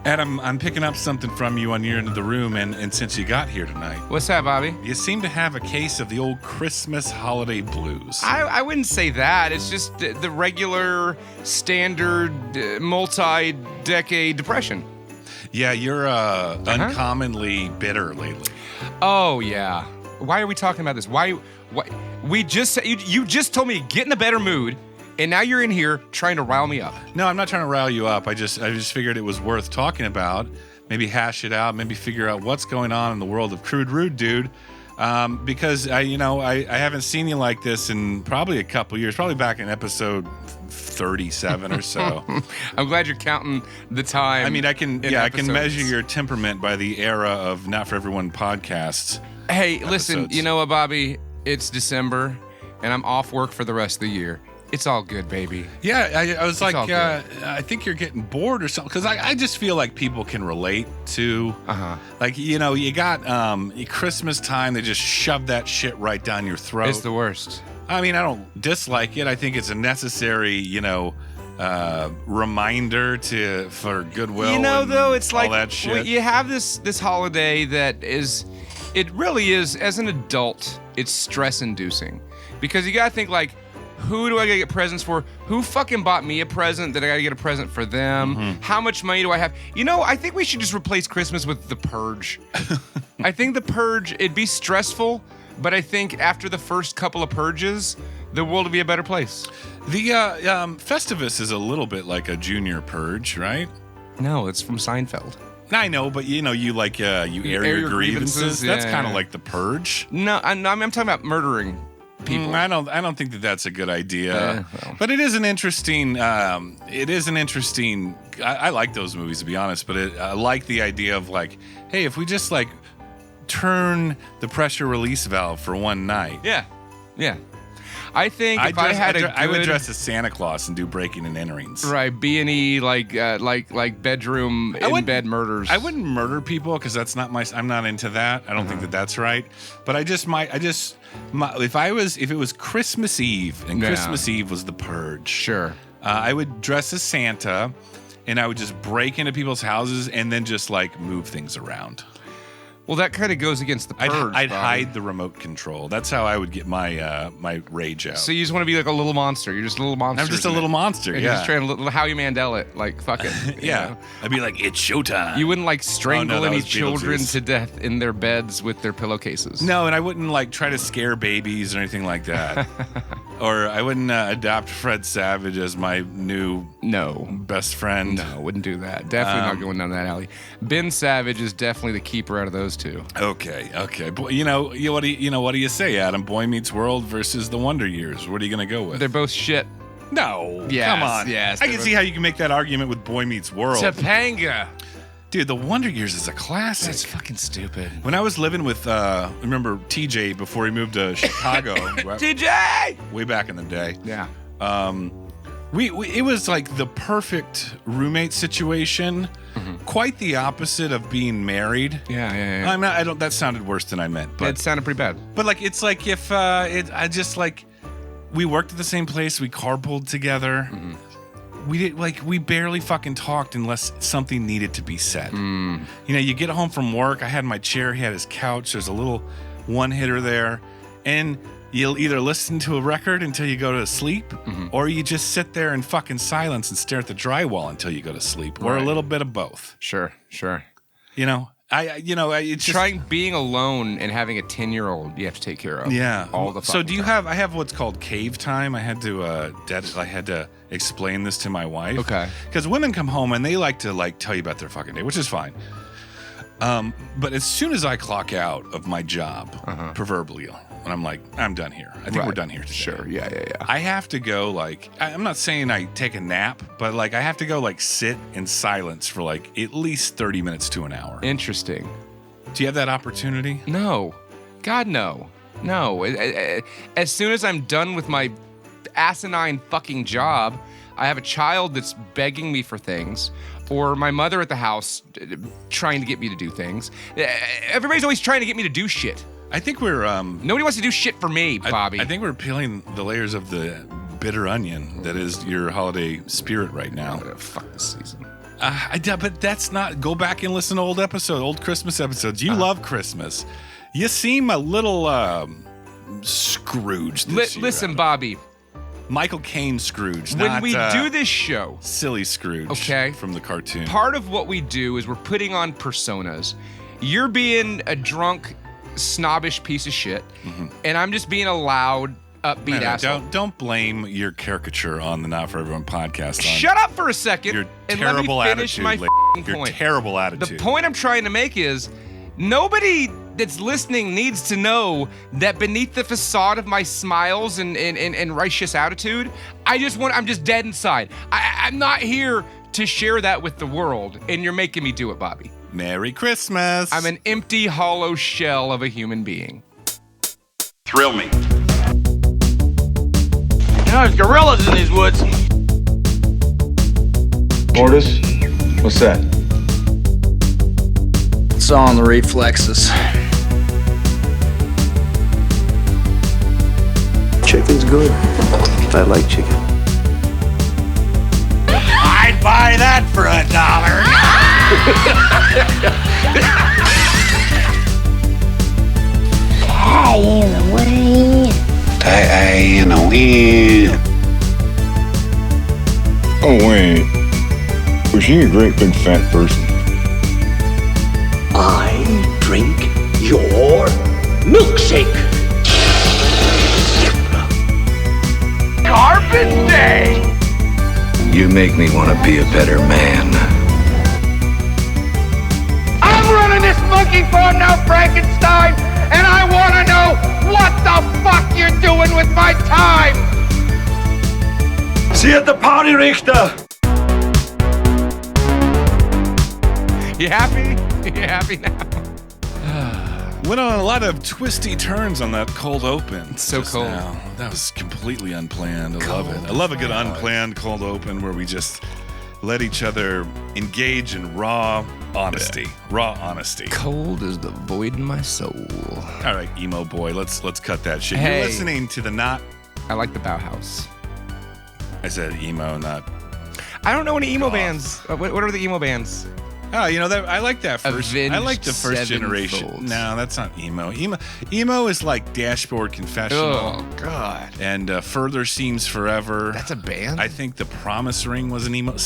Adam, I'm picking up something from you on your end of the room, and since you got here tonight. What's that, Bobby? You seem to have a case of the old Christmas holiday blues. I wouldn't say that. It's just the regular, standard, multi-decade depression. Yeah, you're uncommonly bitter lately. Oh, yeah. Why are we talking about this? Why we just you just told me to get in a better mood, and now you're in here trying to rile me up. No, I'm not trying to rile you up. I just figured it was worth talking about. Maybe hash it out. Maybe figure out what's going on in the world of Crude Rude, dude. Because I haven't seen you like this in probably a couple years. Probably back in episode 37 or so. I'm glad you're counting the time. I mean, I can episodes. measure your temperament by the era of Not For Everyone podcasts. Hey, episodes. Listen, you know what, Bobby? It's December, and I'm off work for the rest of the year. It's all good, baby. Yeah, I was like, good. I think you're getting bored or something. Because I just feel like people can relate to, like, you got Christmas time, they just shove that shit right down your throat. It's the worst. I mean, I don't dislike it. I think it's a necessary, reminder for goodwill. Though, it's all like that shit. You have this holiday that it really is, as an adult, it's stress-inducing. Because you gotta think, like, who do I gotta get presents for? Who fucking bought me a present that I gotta get a present for them? Mm-hmm. How much money do I have? I think we should just replace Christmas with The Purge. I think The Purge, it'd be stressful, but I think after the first couple of purges, the world will be a better place. The Festivus is a little bit like a junior purge, right? No, it's from Seinfeld. I know, but you air your grievances. That's kind of like the purge. No, I'm talking about murdering people. I don't think that's a good idea. But it is an interesting. I like those movies, to be honest. But I like the idea of, like, hey, if we just like turn the pressure release valve for one night. Yeah. I think I would dress as Santa Claus and do breaking and enterings. Right, B&E like bedroom in bed murders. I wouldn't murder people because that's not I'm not into that. I don't think that's right. But if it was Christmas Eve and Christmas Eve was the purge. Sure. I would dress as Santa, and I would just break into people's houses and then just like move things around. Well, that kind of goes against the purge. I'd hide the remote control. That's how I would get my my rage out. So you just want to be like a little monster. You're just a little monster. I'm just a little monster. You're just trying to Howie Mandel it. Like, fuck it. Yeah. I'd be like, it's showtime. You wouldn't like strangle any children to death in their beds with their pillowcases. No, and I wouldn't like try to scare babies or anything like that. Or I wouldn't adopt Fred Savage as my new best friend. No, wouldn't do that. Definitely not going down that alley. Ben Savage is definitely the keeper out of those two. Okay. What do you say, Adam? Boy Meets World versus The Wonder Years. What are you gonna go with? They're both shit. No. Yes, come on. Yes. I can see how you can make that argument with Boy Meets World. Topanga. Dude, The Wonder Years is a classic. That's fucking stupid. When I was living with, remember TJ before he moved to Chicago. TJ! Way back in the day. Yeah. It was like the perfect roommate situation. Mm-hmm. Quite the opposite of being married. Yeah. That sounded worse than I meant. But it sounded pretty bad. But like, it's like if we worked at the same place, we carpooled together. Mm-hmm. We barely fucking talked unless something needed to be said. You get home from work. I had my chair. He had his couch. There's a little one hitter there, and you'll either listen to a record until you go to sleep, or you just sit there in fucking silence and stare at the drywall until you go to sleep, or a little bit of both. Sure. It's just, trying being alone and having a 10-year-old you have to take care of. Yeah. All the So do you have? I have what's called cave time. I had to explain this to my wife. Okay. Because women come home and they like to tell you about their fucking day, which is fine. But as soon as I clock out of my job, proverbially, and I'm like, I'm done here. I think we're done here today. Sure. Yeah. I have to go I'm not saying I take a nap, but I have to go sit in silence for at least 30 minutes to an hour. Interesting. Do you have that opportunity? No. God, no. No. As soon as I'm done with my asinine fucking job, I have a child that's begging me for things, or my mother at the house trying to get me to do things. Everybody's always trying to get me to do shit. I think we're nobody wants to do shit for me, Bobby. I think we're peeling the layers of the bitter onion that is your holiday spirit right now. Fuck this season. But that's not. Go back and listen to old Christmas episodes. You love Christmas. You seem a little Scrooge this year. Listen, Bobby. Michael Caine Scrooge. When we do this show, silly Scrooge. Okay. From the cartoon. Part of what we do is we're putting on personas. You're being a drunk, snobbish piece of shit, and I'm just being a loud, upbeat asshole. Don't blame your caricature on the Not For Everyone podcast. Shut up for a second your and terrible let me finish attitude. my Your point. terrible attitude. The point I'm trying to make is nobody that's listening needs to know that beneath the facade of my smiles and righteous attitude, I'm just dead inside. I'm not here to share that with the world, and you're making me do it, Bobby. Merry Christmas. I'm an empty, hollow shell of a human being. Thrill me. You know, there's gorillas in these woods. Mortis? What's that? It's all in the reflexes. Chicken's good. I like chicken. I'd buy that for $1. Tie in the wind. Tie in the wind. Oh, wait. Was she a great big fat person? I drink your milkshake. Carpenter! You make me want to be a better man. I'm running this monkey farm now, Frankenstein, and I want to know what the fuck you're doing with my time! See you at the party, Richter! You happy? You happy now? Went on a lot of twisty turns on that cold open. It's so cold. Now. That was completely unplanned. I love it. I love a good unplanned cold open where we just let each other engage in raw honesty. Raw honesty. Cold as the void in my soul. All right, emo boy, let's cut that shit. Hey. You're listening to the not. I like the Bauhaus. I said emo, not. I don't know any emo bands. What are the emo bands? Oh, you know that I like that first. Avenged I like the first generation. Sevenfold. No, that's not emo. Emo is like Dashboard Confessional. Oh God. And Further Seems Forever. That's a band? I think The Promise Ring was an emo.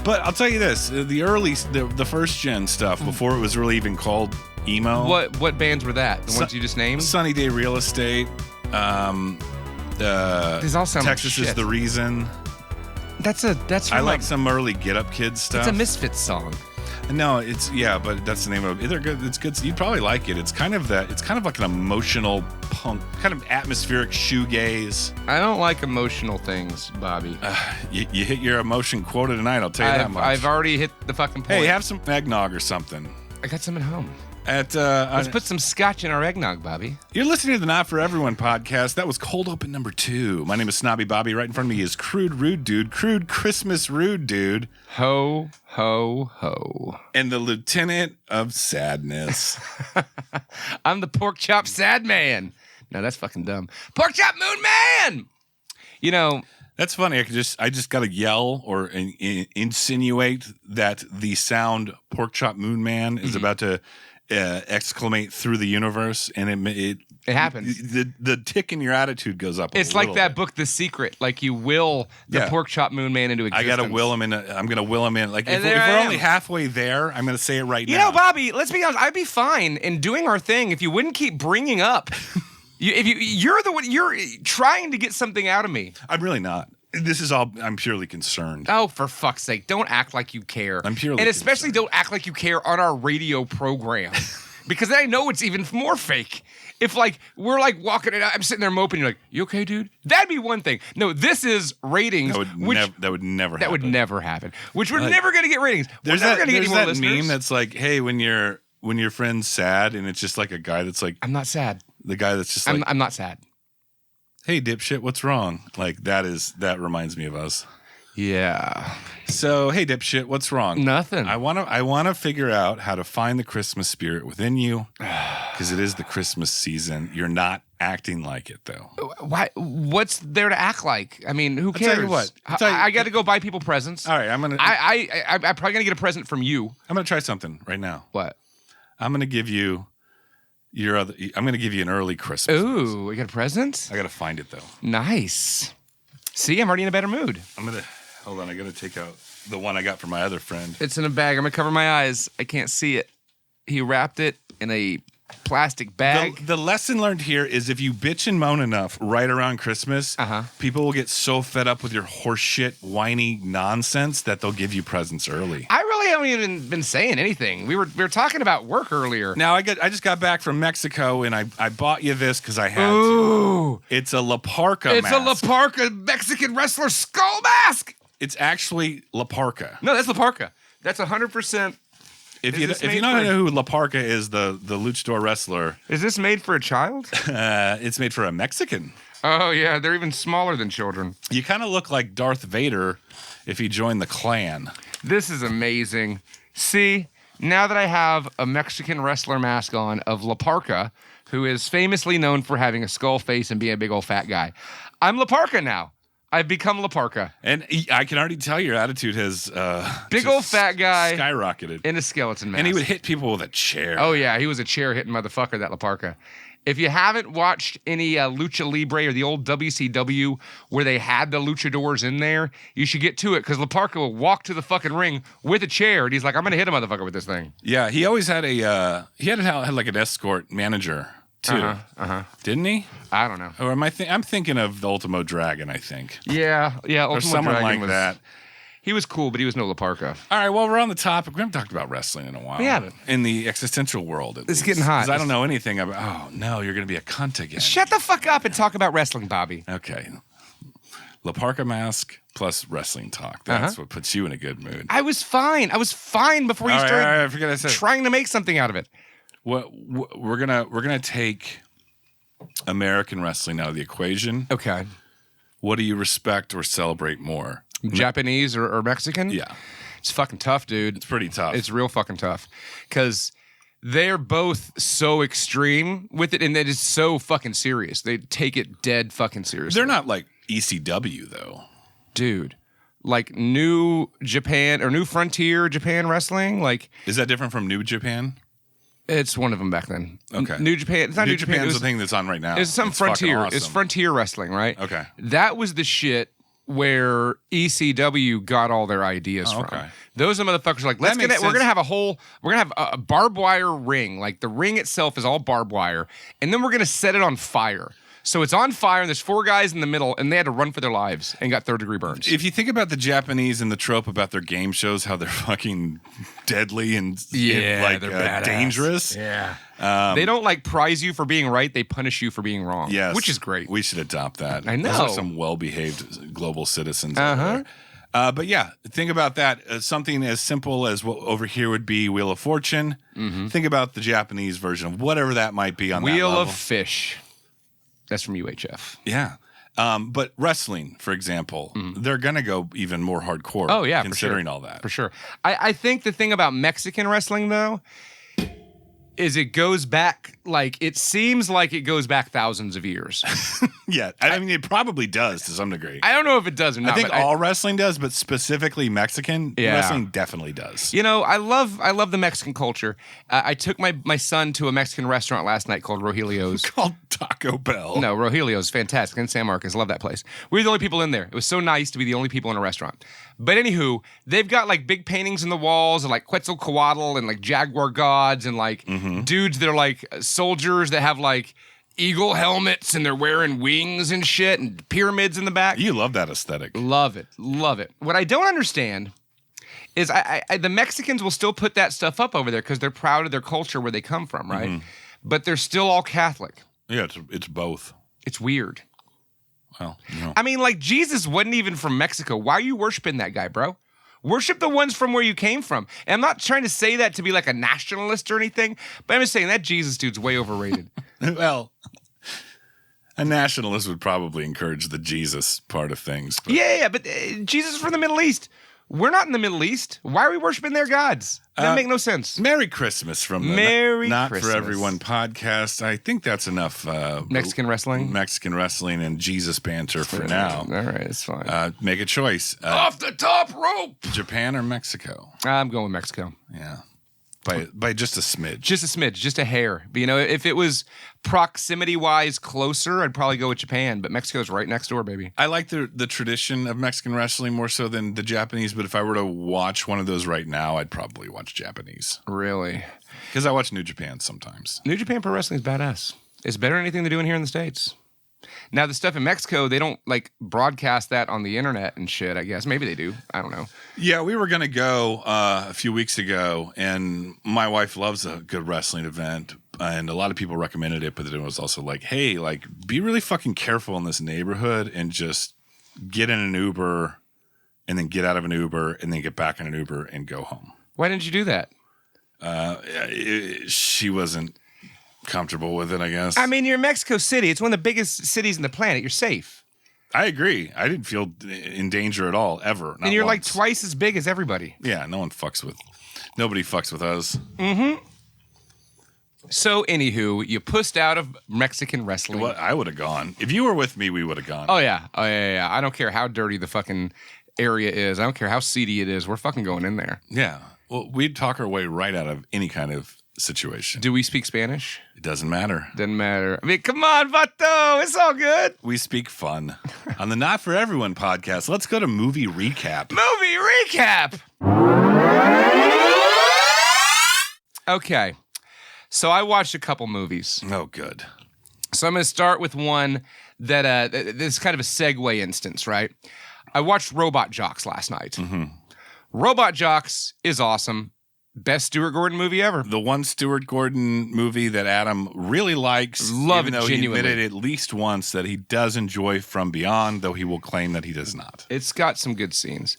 But I'll tell you this: the first gen stuff before it was really even called emo. What bands were that? The ones you just named? Sunny Day Real Estate. These all sound like Texas shit. is the Reason. That's I like some early Get Up Kids stuff. It's a Misfits song. No, but that's the name of it. They're good. It's good. You'd probably like it. It's kind of like an emotional punk, kind of atmospheric shoegaze. I don't like emotional things, Bobby. You hit your emotion quota tonight. I'll tell you that much. I've already hit the fucking point. Hey, have some eggnog or something. I got some at home. Let's put some scotch in our eggnog, Bobby. You're listening to the Not For Everyone podcast. That was Cold Open number 2. My name is Snobby Bobby. Right in front of me is Crude Rude Dude. Crude Christmas Rude Dude. Ho, ho, ho. And the Lieutenant of Sadness. I'm the Pork Chop Sad Man. No, that's fucking dumb. Pork Chop Moon Man! You know... That's funny. I just got to yell or insinuate that the sound Pork Chop Moon Man is about to exclamate through the universe, and it happens. The tick in your attitude goes up. It's like that book, The Secret. Like you will the Pork Chop Moon Man into existence. I got to will him in. I'm going to will him in. Like if we're only halfway there, I'm going to say it right now. You know, Bobby. Let's be honest. I'd be fine in doing our thing if you wouldn't keep bringing up. You're the one. You're trying to get something out of me. I'm really not. This is all. I'm purely concerned. Oh, for fuck's sake! Don't act like you care. I'm purely, and especially don't act like you care on our radio program, because then I know it's even more fake. If we're walking and I'm sitting there moping, you're like, "You okay, dude?" That'd be one thing. No, this is ratings. That would never happen. Which we're never gonna get ratings. We're never gonna get any more listeners. There's that meme that's like, "Hey, when your friend's sad," and it's just like a guy that's like, "I'm not sad." The guy that's just like, I'm not sad. Hey, dipshit, what's wrong? Like that reminds me of us. Yeah. So, hey, dipshit, what's wrong? Nothing. I wanna figure out how to find the Christmas spirit within you, because it is the Christmas season. You're not acting like it, though. Why? What's there to act like? I mean, who cares? tell you what. I got to go buy people presents. All right, I'm I'm probably gonna get a present from you. I'm gonna try something right now. What? I'm gonna give you I'm gonna give you an early Christmas. Ooh, we got a present? I gotta find it though. Nice. See, I'm already in a better mood. Hold on. I gotta take out the one I got from my other friend. It's in a bag. I'm gonna cover my eyes. I can't see it. He wrapped it in a plastic bag. The lesson learned here is if you bitch and moan enough right around Christmas, people will get so fed up with your horseshit, whiny nonsense that they'll give you presents early. I really haven't even been saying anything. We were talking about work earlier. Now I just got back from Mexico and I bought you this because I had Ooh. to. It's a La Parka It's mask. a La Parka Mexican wrestler skull mask. It's actually La Parka. No, that's La Parka. That's 100%. If you don't know who La Parka is, the luchador wrestler, Is this made for a child? it's made for a Mexican. Oh, yeah. They're even smaller than children. You kind of look like Darth Vader if he joined the Klan. This is amazing. See, now that I have a Mexican wrestler mask on of La Parka, who is famously known for having a skull face and being a big old fat guy, I'm La Parka now. I've become La Parka. And I can already tell your attitude has Big old fat guy skyrocketed. in a skeleton mask. And he would hit people with a chair. Oh, yeah. He was a chair-hitting motherfucker, that La Parka. If you haven't watched any Lucha Libre or the old WCW where they had the luchadors in there, you should get to it because La Parka will walk to the fucking ring with a chair and he's like, I'm going to hit a motherfucker with this thing. Yeah, he always had had like an escort manager too. Didn't he? I don't know. Or am I'm thinking of the Ultimo Dragon, I think. Yeah. Or Ultimo someone Dragon like that. He was cool, but he was no La Parka. All right, well, we're on the topic. We haven't talked about wrestling in a while. We haven't. In the existential world, at It's least. getting hot. 'Cause I don't know anything about, oh, no, you're going to be a cunt again. Shut the fuck up and talk about wrestling, Bobby. Okay. La Parka mask plus wrestling talk. That's what puts you in a good mood. I was fine. Before you started all right, I forget I said. trying to make something out of it. We're gonna take American wrestling out of the equation. Okay. What do you respect or celebrate more? Japanese or Mexican? Yeah. It's fucking tough, dude. It's pretty tough. It's real fucking tough. Because they're both so extreme with it, and it is so fucking serious. They take it dead fucking seriously. They're not like ECW, though. Dude. Like New Japan or New Frontier Japan Wrestling. Like, Is that different from New Japan? it's one of them back then. Okay. New Japan. It's not New Japan. Japan's It was, the thing that's on right now. it's some fucking Frontier. awesome. It's Frontier Wrestling, right? Okay. That was the shit where ECW got all their ideas from. okay. Those are the motherfuckers are like, That makes we're sense. gonna have a barbed wire ring. Like the ring itself is all barbed wire, and then we're gonna set it on fire. So it's on fire, and there's 4 guys in the middle, and they had to run for their lives and got 3rd-degree burns. If you think about the Japanese and the trope about their game shows, how they're fucking deadly and they're badass. dangerous. Yeah. They don't like prize you for being right; they punish you for being wrong. Yes. which is great. We should adopt that. I know. Those are some well-behaved global citizens. Over there. But yeah, think about that. Something as simple as what over here would be Wheel of Fortune. Think about the Japanese version of whatever that might be on that Wheel level. of Fish. That's from UHF. Yeah. But wrestling, for example, they're going to go even more hardcore. Oh, yeah, considering for sure. all that. For sure. I think the thing about Mexican wrestling, though, is it goes back, like, it seems like it goes back thousands of years. Yeah. I mean, it probably does to some degree. I don't know if it does or not. I think but all wrestling does, but specifically Mexican wrestling definitely does. You know, I love the Mexican culture. I took my son to a Mexican restaurant last night called Rogelio's. Called Taco Bell. No, Rogelio's fantastic in San Marcos. Love that place. We were the only people in there. It was so nice to be the only people in a restaurant. But anywho, they've got like big paintings in the walls of like Quetzalcoatl and like jaguar gods and like dudes that are like soldiers that have like eagle helmets and they're wearing wings and shit and pyramids in the back. You love that aesthetic. Love it. Love it. What I don't understand is the Mexicans will still put that stuff up over there because they're proud of their culture where they come from, right? But they're still all Catholic. Yeah, it's both. It's weird. Well, you know. I mean, like, Jesus wasn't even from Mexico. Why are you worshiping that guy, bro? Worship the ones from where you came from. And I'm not trying to say that to be like a nationalist or anything, but I'm just saying that Jesus dude's way overrated. Well, A nationalist would probably encourage the Jesus part of things. But. Yeah, but Jesus is from the Middle East. We're not in the Middle East. Why are we worshiping their gods? That make no sense. Merry Christmas from the Merry Not Christmas. For Everyone podcast. I think that's enough Mexican wrestling and Jesus banter for now. All right, it's fine. Make a choice. Off the top rope. Japan or Mexico? I'm going with Mexico. Yeah. By just a smidge. Just a smidge, just a hair. But, you know, if it was proximity-wise closer, I'd probably go with Japan. But Mexico's right next door, baby. I like the tradition of Mexican wrestling more so than the Japanese. But if I were to watch one of those right now, I'd probably watch Japanese. Really? Because I watch New Japan sometimes. New Japan Pro Wrestling is badass. It's better than anything they're doing here in the States. Now, the stuff in Mexico, they don't, like, broadcast that on the internet and shit, I guess. Maybe they do. I don't know. Yeah, we were going to go a few weeks ago, and my wife loves a good wrestling event, and a lot of people recommended it, but it was also like, hey, like, be really fucking careful in this neighborhood and just get in an Uber and then get out of an Uber and then get back in an Uber and go home. Why didn't you do that? She wasn't comfortable with it, I guess. I mean, you're in Mexico City. It's one of the biggest cities in the planet. You're safe. I agree. I didn't feel in danger at all, ever. Not And you're once. like twice as big as everybody. Yeah, nobody fucks with us. Mm-hmm. So, anywho, you pussed out of Mexican wrestling. Well, I would have gone. If you were with me, we would have gone. Oh, yeah. I don't care how dirty the fucking area is. I don't care how seedy it is. We're fucking going in there. Yeah. Well, we'd talk our way right out of any kind of situation. Do we speak Spanish? It doesn't matter. Doesn't matter. I mean, come on, vato. It's all good. We speak fun. On the Not For Everyone podcast, let's go to movie recap. Movie recap. Okay. So I watched a couple movies. Oh, good. So I'm going to start with one that this is kind of a segue instance, right? I watched Robot Jocks last night. Mm-hmm. Robot Jocks is awesome. Best Stuart Gordon movie ever. The one Stuart Gordon movie that Adam really likes. Love even it though genuinely. He admitted at least once that he does enjoy From Beyond, though he will claim that he does not. It's got some good scenes.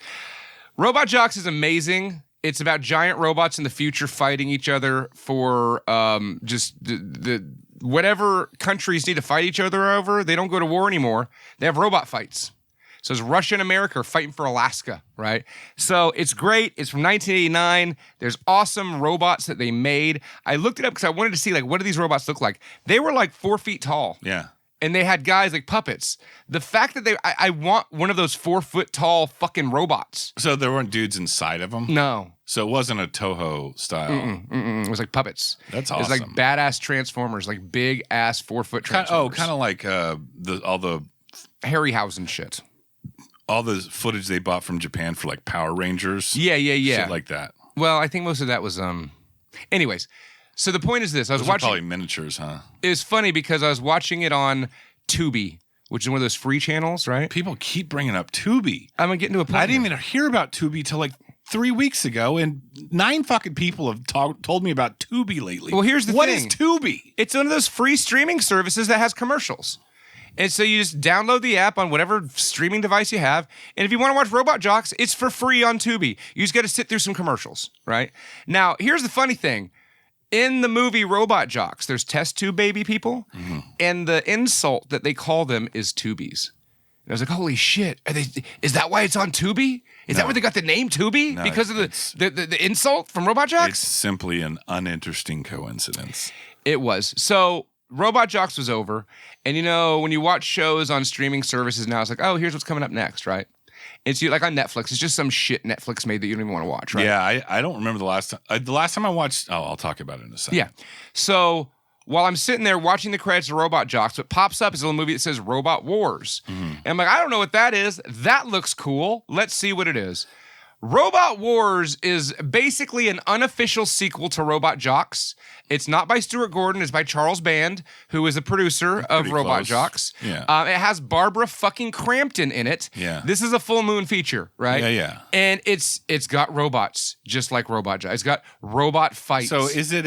Robot Jocks is amazing. It's about giant robots in the future fighting each other for just the whatever countries need to fight each other over. They don't go to war anymore. They have robot fights. So it's Russia and America are fighting for Alaska, right? So it's great. It's from 1989. There's awesome robots that they made. I looked it up because I wanted to see, like, what do these robots look like? They were like 4 feet tall. Yeah. And they had guys like puppets. The fact that I want one of those 4 foot tall fucking robots. So there weren't dudes inside of them? No. So it wasn't a Toho style. It was like puppets. That's It was like awesome. badass Transformers, like big ass 4 foot Transformers. Kind of like all the Harryhausen shit. all the footage they bought from Japan for like Power Rangers. Yeah. Shit like that. Well, I think most of that was anyways. So the point is this. I was Those are watching probably miniatures, huh? It's funny because I was watching it on Tubi, which is one of those free channels, right? People keep bringing up Tubi. I'm gonna get into a point. I didn't even hear about Tubi till like 3 weeks ago, and 9 fucking people have told me about Tubi lately. Well, here's the What thing. is Tubi? It's one of those free streaming services that has commercials. And so you just download the app on whatever streaming device you have. And if you want to watch Robot Jocks, it's for free on Tubi. You just got to sit through some commercials, right? Now, here's the funny thing. In the movie Robot Jocks, there's test tube baby people. Mm-hmm. And the insult that they call them is Tubies. And I was like, holy shit. Is that why it's on Tubi? Is that where they got the name Tubi? No, because of the insult from Robot Jocks? It's simply an uninteresting coincidence. It was. So Robot Jocks was over. And you know, when you watch shows on streaming services now, it's like, oh, here's what's coming up next, right? It's like on Netflix. It's just some shit Netflix made that you don't even want to watch, right? Yeah, I don't remember the last time. The last time I watched, I'll talk about it in a second. Yeah. So while I'm sitting there watching the credits of Robot Jocks, what pops up is a little movie that says Robot Wars. Mm-hmm. And I'm like, I don't know what that is. That looks cool. Let's see what it is. Robot Wars is basically an unofficial sequel to Robot Jocks. It's not by Stuart Gordon. It's by Charles Band, who is a producer of Robot Jocks. Yeah. It has Barbara fucking Crampton in it. Yeah. This is a full moon feature, right? Yeah. And it's got robots, just like Robot Jocks. It's got robot fights. So is it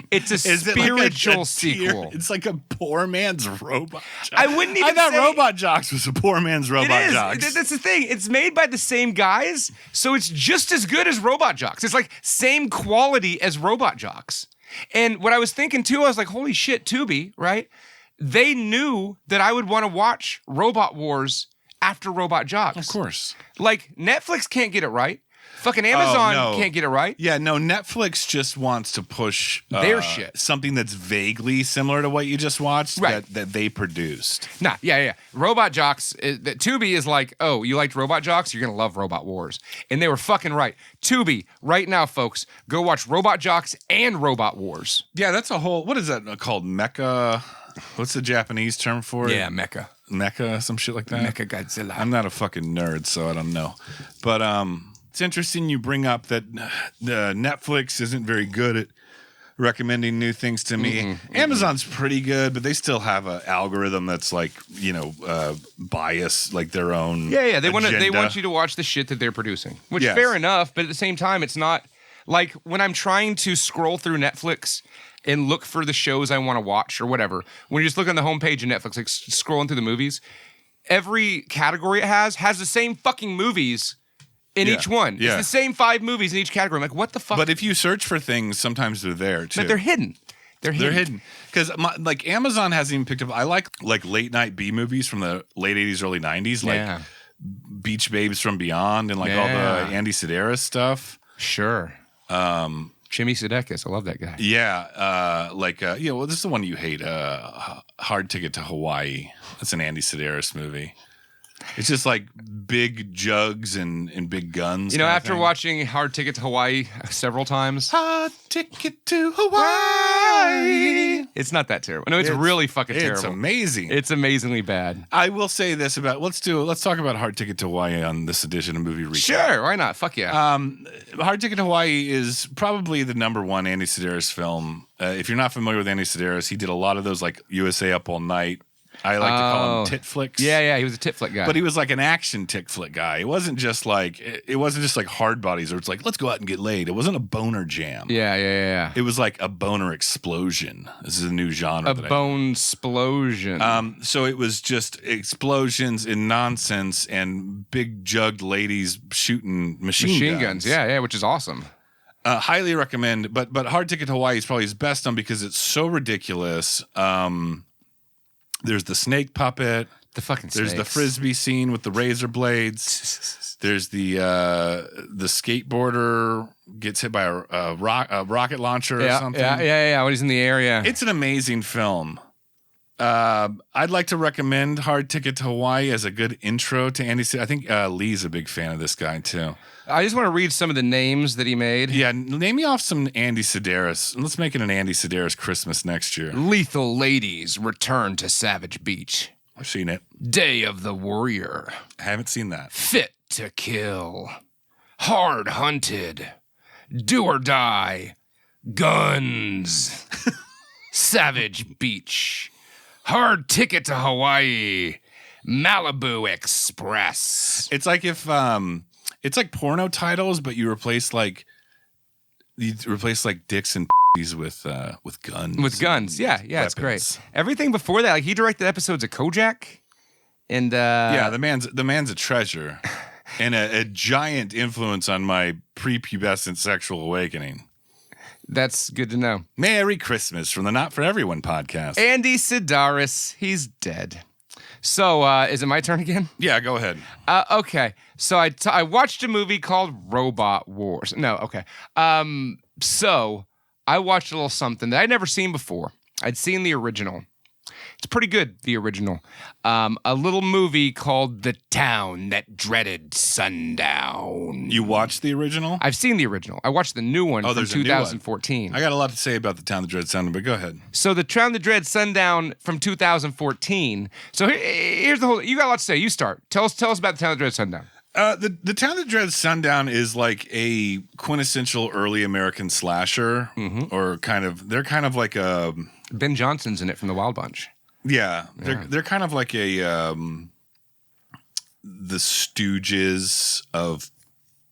It's a spiritual sequel. It's like a poor man's Robot Jocks. I wouldn't even I thought say- Robot Jocks was a poor man's Robot It is. Jocks. That's the thing. It's made by the same guys, so it's just as good as Robot Jocks. It's like same quality as Robot Jocks. And what I was thinking too, I was like, holy shit, Tubi, right? They knew that I would want to watch Robot Wars after Robot Jox. Of course. Like, Netflix can't get it right. Fucking Amazon can't get it right. Yeah, no, Netflix just wants to push their shit. Something that's vaguely similar to what you just watched Right. that they produced. Nah, yeah. Robot Jox, that Tubi is like, oh, you liked Robot Jox? You're going to love Robot Wars. And they were fucking right. Tubi, right now, folks, go watch Robot Jox and Robot Wars. Yeah, that's a whole, what is that called? Mecha? What's the Japanese term for it? Yeah, Mecha. Mecha, some shit like that? Mecha Godzilla. I'm not a fucking nerd, so I don't know. But it's interesting you bring up that Netflix isn't very good at recommending new things to me. Amazon's pretty good, but they still have an algorithm that's like, biased, like their own. Yeah. They want agenda. you to watch the shit that they're producing, which Yes. fair enough. But at the same time, it's not like when I'm trying to scroll through Netflix and look for the shows I want to watch or whatever. When you just look on the homepage of Netflix, like scrolling through the movies, every category it has the same fucking movies in each one. Yeah. It's the same 5 movies in each category. I'm like, what the fuck? But if you search for things, sometimes they're there too. But they're hidden. They're hidden. Because like Amazon hasn't even picked up. I like late night B movies from the late 80s, early 90s, like Beach Babes from Beyond and like all the Andy Sedaris stuff. Sure. Jimmy Sudeikis. I love that guy. Yeah. Well, this is the one you hate. Hard Ticket to Hawaii. That's an Andy Sedaris movie. It's just like big jugs and big guns. You know, after watching Hard Ticket to Hawaii several times. Hard Ticket to Hawaii. It's not that terrible. No, it's really fucking terrible. It's amazing. It's amazingly bad. I will say this about let's talk about Hard Ticket to Hawaii on this edition of Movie Recap. Sure, why not? Fuck yeah. Hard Ticket to Hawaii is probably the number one Andy Sedaris film. If you're not familiar with Andy Sedaris, he did a lot of those like USA Up All Night. I like to call him tit flicks. Yeah, he was a tit flick guy. But he was like an action tit flick guy. It wasn't just like hard bodies, or it's like let's go out and get laid. It wasn't a boner jam. Yeah. It was like a boner explosion. This is a new genre. A bone explosion. So it was just explosions and nonsense and big jugged ladies shooting machine guns. Yeah, which is awesome. Highly recommend. But Hard Ticket to Hawaii is probably his best done because it's so ridiculous. There's the snake puppet. The fucking There's the frisbee scene with the razor blades. There's the skateboarder gets hit by a rocket launcher or something. Yeah. When he's in the air, yeah. It's an amazing film. I'd like to recommend Hard Ticket to Hawaii as a good intro to Andy. I think Lee's a big fan of this guy too. I just want to read some of the names that he made. Yeah, name me off some Andy Sedaris. Let's make it an Andy Sedaris Christmas next year. Lethal Ladies Return to Savage Beach. I've seen it. Day of the Warrior. I haven't seen that. Fit to Kill. Hard Hunted. Do or Die. Guns. Savage Beach. Hard Ticket to Hawaii. Malibu Express. It's like if it's like porno titles, but you replace dicks and with guns. With guns, yeah, it's great. Everything before that, like he directed episodes of Kojak, and the man's a treasure, and a giant influence on my prepubescent sexual awakening. That's good to know. Merry Christmas from the Not For Everyone podcast. Andy Sedaris, he's dead. So, is it my turn again? Yeah, go ahead. Okay. So I watched a movie called Robot Wars. No, okay. So I watched a little something that I'd never seen before. I'd seen the original. It's pretty good, the original. A little movie called The Town That Dreaded Sundown. You watched the original? I've seen the original. I watched the new one from 2014. I got a lot to say about The Town That Dreaded Sundown, but go ahead. So The Town That Dreaded Sundown from 2014. So here's the whole. You got a lot to say. You start. Tell us about The Town That Dreaded Sundown. The Town That Dreads Sundown is like a quintessential early American slasher, or they're kind of like a Ben Johnson's in it from the Wild Bunch. Yeah, they're kind of like a the Stooges of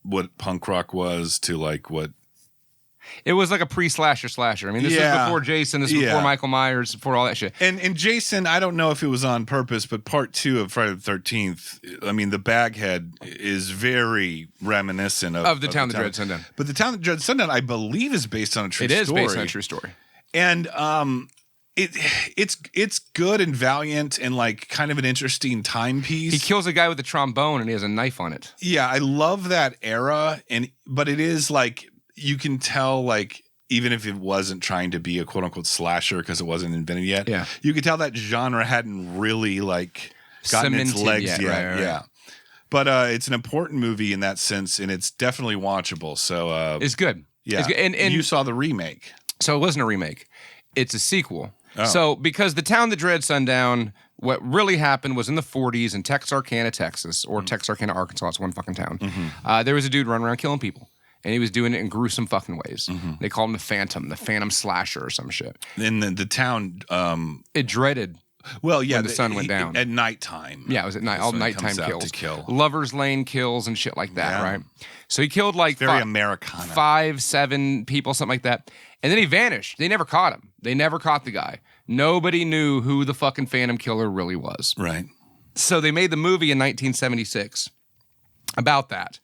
what punk rock was to like what It was like a pre-slasher. I mean, this is before Jason, this is before Michael Myers, before all that shit. And Jason, I don't know if it was on purpose, but part 2 of Friday the 13th, I mean, the Baghead is very reminiscent of the Town That Dread Sundown. But the Town That Dread Sundown, I believe, is based on a true story. It is based on a true story. And it's good and valiant and like kind of an interesting timepiece. He kills a guy with a trombone and he has a knife on it. Yeah, I love that era, but it is like you can tell, like, even if it wasn't trying to be a quote unquote slasher because it wasn't invented yet, you could tell that genre hadn't really like gotten its legs yet. Right. Yeah. But it's an important movie in that sense, and it's definitely watchable. So it's good. Yeah. It's good. And you saw the remake. So it wasn't a remake. It's a sequel. Oh. So because the Town That Dread Sundown, what really happened was in the 40s in Texarkana, Texas, or Texarkana, Arkansas. It's one fucking town. There was a dude running around killing people. And he was doing it in gruesome fucking ways. They called him the Phantom Slasher or some shit. And the town... it dreaded when the sun went down. At nighttime. Yeah, it was at night. All nighttime kills. To kill. Lovers Lane kills and shit like that, right? So he killed like very Americana. 5, 7 people, something like that. And then he vanished. They never caught him. They never caught the guy. Nobody knew who the fucking Phantom Killer really was. Right. So they made the movie in 1976 about that.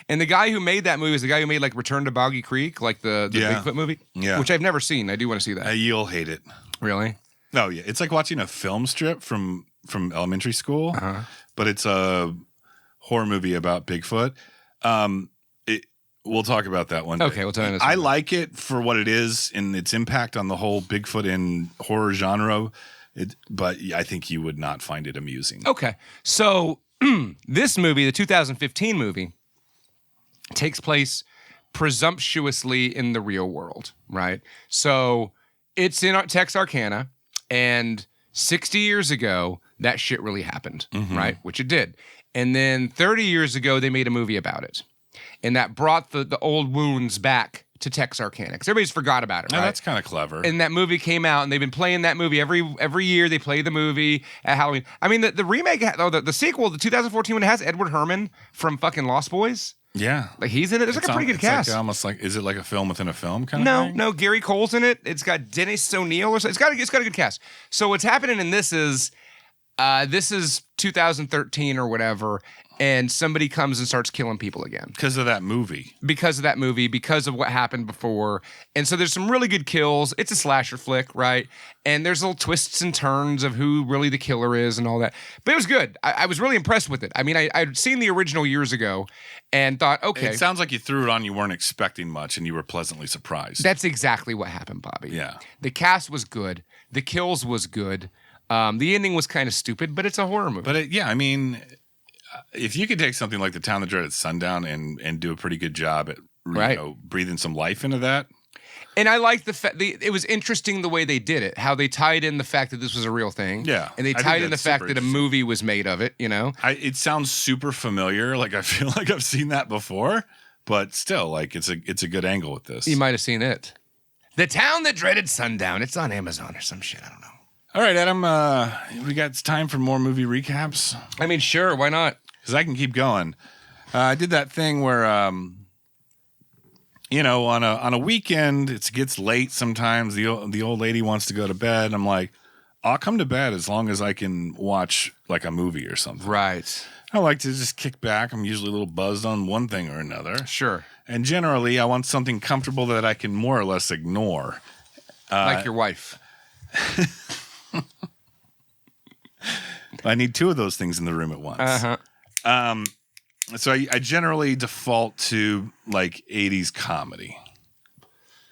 And the guy who made that movie is the guy who made like Return to Boggy Creek, like the Bigfoot movie. Yeah. Which I've never seen. I do want to see that. You'll hate it. Really? Oh, yeah. It's like watching a film strip from elementary school, but it's a horror movie about Bigfoot. We'll talk about that one day. Okay, we'll tell you this. I like it for what it is and its impact on the whole Bigfoot and horror genre, but I think you would not find it amusing. Okay. So this movie, the 2015 movie, takes place presumptuously in the real world, right? So it's in Texarkana, and 60 years ago, that shit really happened, right? Which it did. And then 30 years ago, they made a movie about it. And that brought the old wounds back to Texarkana, because everybody's forgot about it, right? Oh, that's kind of clever. And that movie came out, and they've been playing that movie every year. They play the movie at Halloween. I mean, the remake, the sequel, the 2014 one, has Edward Herrman from fucking Lost Boys. Yeah. Like, he's in it. There's like a pretty good cast. Like almost like, is it like a film within a film kind of thing? No, Gary Cole's in it. It's got Dennis O'Neil or something. It's got a good cast. So what's happening in this is 2013 or whatever, and somebody comes and starts killing people again. Because of that movie. Because of what happened before. And so there's some really good kills. It's a slasher flick, right? And there's little twists and turns of who really the killer is and all that. But it was good. I was really impressed with it. I mean, I'd seen the original years ago and thought, okay. It sounds like you threw it on, you weren't expecting much, and you were pleasantly surprised. That's exactly what happened, Bobby. Yeah. The cast was good. The kills was good. The ending was kind of stupid, but it's a horror movie. But I mean, if you could take something like The Town That Dread Sundown and do a pretty good job at breathing some life into that. And I like the fact it was interesting the way they did it, how they tied in the fact that this was a real thing. Yeah. And they tied in the fact that a movie was made of it, you know? It sounds super familiar. Like, I feel like I've seen that before, but still, like, it's a good angle with this. You might have seen it. The Town That Dreaded Sundown. It's on Amazon or some shit. I don't know. All right, Adam, we got time for more movie recaps? I mean, sure, why not? Because I can keep going. I did that thing where, on a weekend, it gets late sometimes. The old lady wants to go to bed. I'm like, I'll come to bed as long as I can watch, like, a movie or something. Right. I like to just kick back. I'm usually a little buzzed on one thing or another. Sure. And generally, I want something comfortable that I can more or less ignore. Like your wife. I need 2 of those things in the room at once. Uh-huh. So I generally default to like 80s comedy.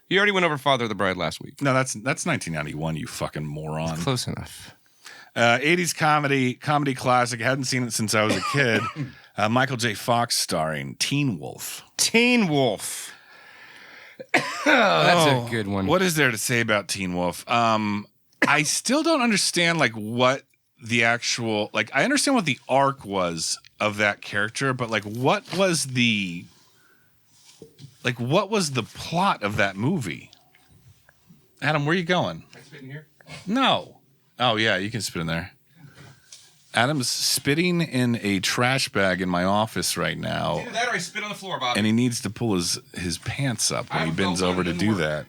You already went over Father of the Bride last week. No, that's 1991, you fucking moron. Close enough. 80s comedy classic. Hadn't seen it since I was a kid. Michael J. Fox starring Teenwolf. Teenwolf. That's a good one. What is there to say about Teenwolf? I still don't understand like what the actual, like, I understand what the arc was of that character, but like what was the plot of that movie? Adam, where are you going? Can I spit in here? No. Oh yeah, you can spit in there. Adam's spitting in a trash bag in my office right now. Either that or I spit on the floor, Bobby. And he needs to pull his pants up when he bends over to do work. that.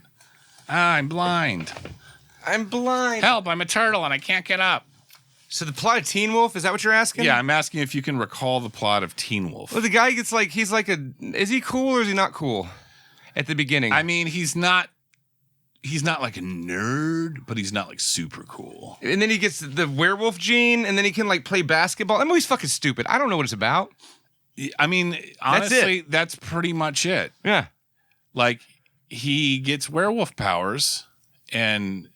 I'm blind. I'm blind. Help, I'm a turtle and I can't get up. So the plot of Teen Wolf, is that what you're asking? Yeah, I'm asking if you can recall the plot of Teen Wolf. Well, the guy gets like, is he cool or is he not cool at the beginning? I mean, he's not like a nerd, but he's not like super cool. And then he gets the werewolf gene, and then he can like play basketball. That movie's fucking stupid. I don't know what it's about. I mean, honestly, that's pretty much it. Yeah. Like, he gets werewolf powers, and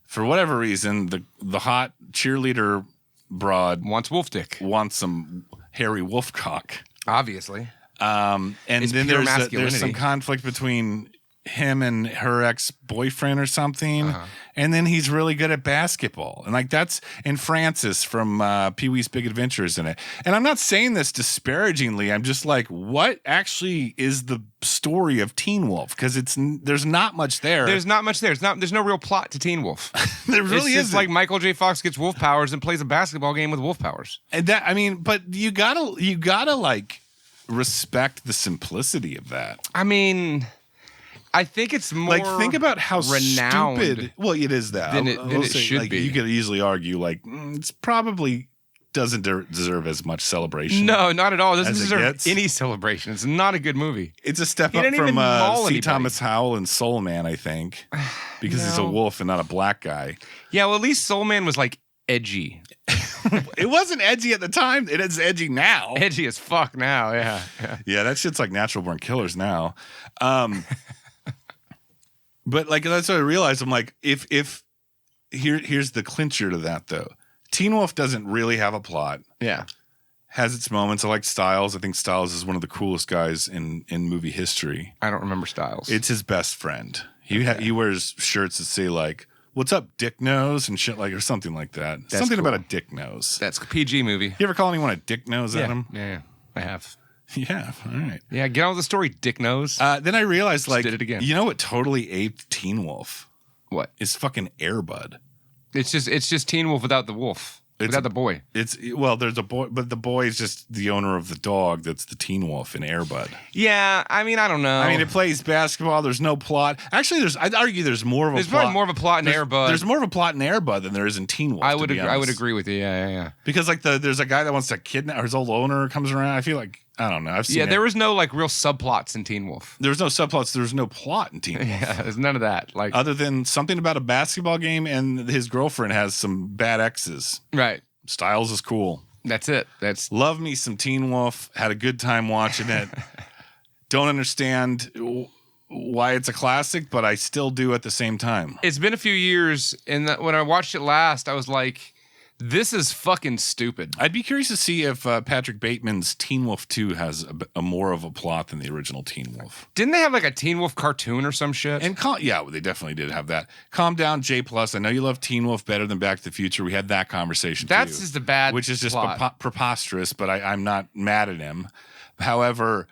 for whatever reason, the hot cheerleader broad Wants wolf dick. wants some hairy wolf cock. Obviously. And It's then pure there's some masculinity. conflict between him and her ex-boyfriend or something, and then he's really good at basketball, and like that's in Francis from Pee-wee's Big Adventures in it. And I'm not saying this disparagingly, I'm just like, what actually is the story of Teen Wolf? Because there's not much there. There's not much there. There's no real plot to Teen Wolf. There really it's just isn't. like Michael J. Fox gets wolf powers and plays a basketball game with wolf powers. And that, I mean, but you gotta like respect the simplicity of that. I mean, I think it's more Like, think about how renowned stupid. Well, it is that. than it should like, be. You could easily argue, like, it's probably doesn't deserve as much celebration. No, not at all. It doesn't As it deserve gets. any celebration. It's not a good movie. It's a step He up didn't even from maul C. anybody. Thomas Howell and Soul Man, I think, because he's a No. wolf and not a black guy. Yeah, well, at least Soul Man was like edgy. It wasn't edgy at the time. It is edgy now. Edgy as fuck now, yeah. Yeah, that shit's like Natural Born Killers now. But like that's what I realized. I'm like, if here's the clincher to that though. Teen Wolf doesn't really have a plot. Yeah. Has its moments. I like Styles. I think Styles is one of the coolest guys in movie history. I don't remember Styles. It's his best friend. He wears shirts that say like, "What's up, Dick Nose?" and shit like, or something like that. That's something cool. about a dick nose. That's a PG movie. You ever call anyone a dick nose, Adam? Yeah, I have. Yeah. All right. Yeah, get on with the story, Dick Nose. Then I realized, like, did it again. you know what totally aped Teen Wolf? What? Is fucking Air Bud. It's just Teen Wolf without the wolf. Without the boy. There's a boy, but the boy is just the owner of the dog that's the Teen Wolf in Air Bud. Yeah, I mean, I don't know. I mean, it plays basketball. There's no plot. Actually, I'd argue there's more of a There's plot. probably more of a plot in Air Bud. There's more of a plot in Air Bud than there is in Teen Wolf. I would honest. agree with you. Yeah. Because like there's a guy that wants to kidnap, or his old owner comes around. I feel like, I don't know. I've seen There was no like real subplots in Teen Wolf. There was no subplots. There was no plot in Teen Wolf. Yeah, there's none of that. Like Other than something about a basketball game and his girlfriend has some bad exes. right. Styles is cool. That's it. That's Love me some Teen Wolf. Had a good time watching it. Don't understand why it's a classic, but I still do at the same time. it's been a few years, and when I watched it last, I was like, this is fucking stupid. I'd be curious to see if Patrick Bateman's Teen Wolf 2 has a more of a plot than the original Teen Wolf. Didn't they have like a Teen Wolf cartoon or some shit? And yeah, they definitely did have that. Calm down, J+. I know you love Teen Wolf better than Back to the Future. We had that conversation That's too. just a bad which is just plot. preposterous, but I'm not mad at him. However,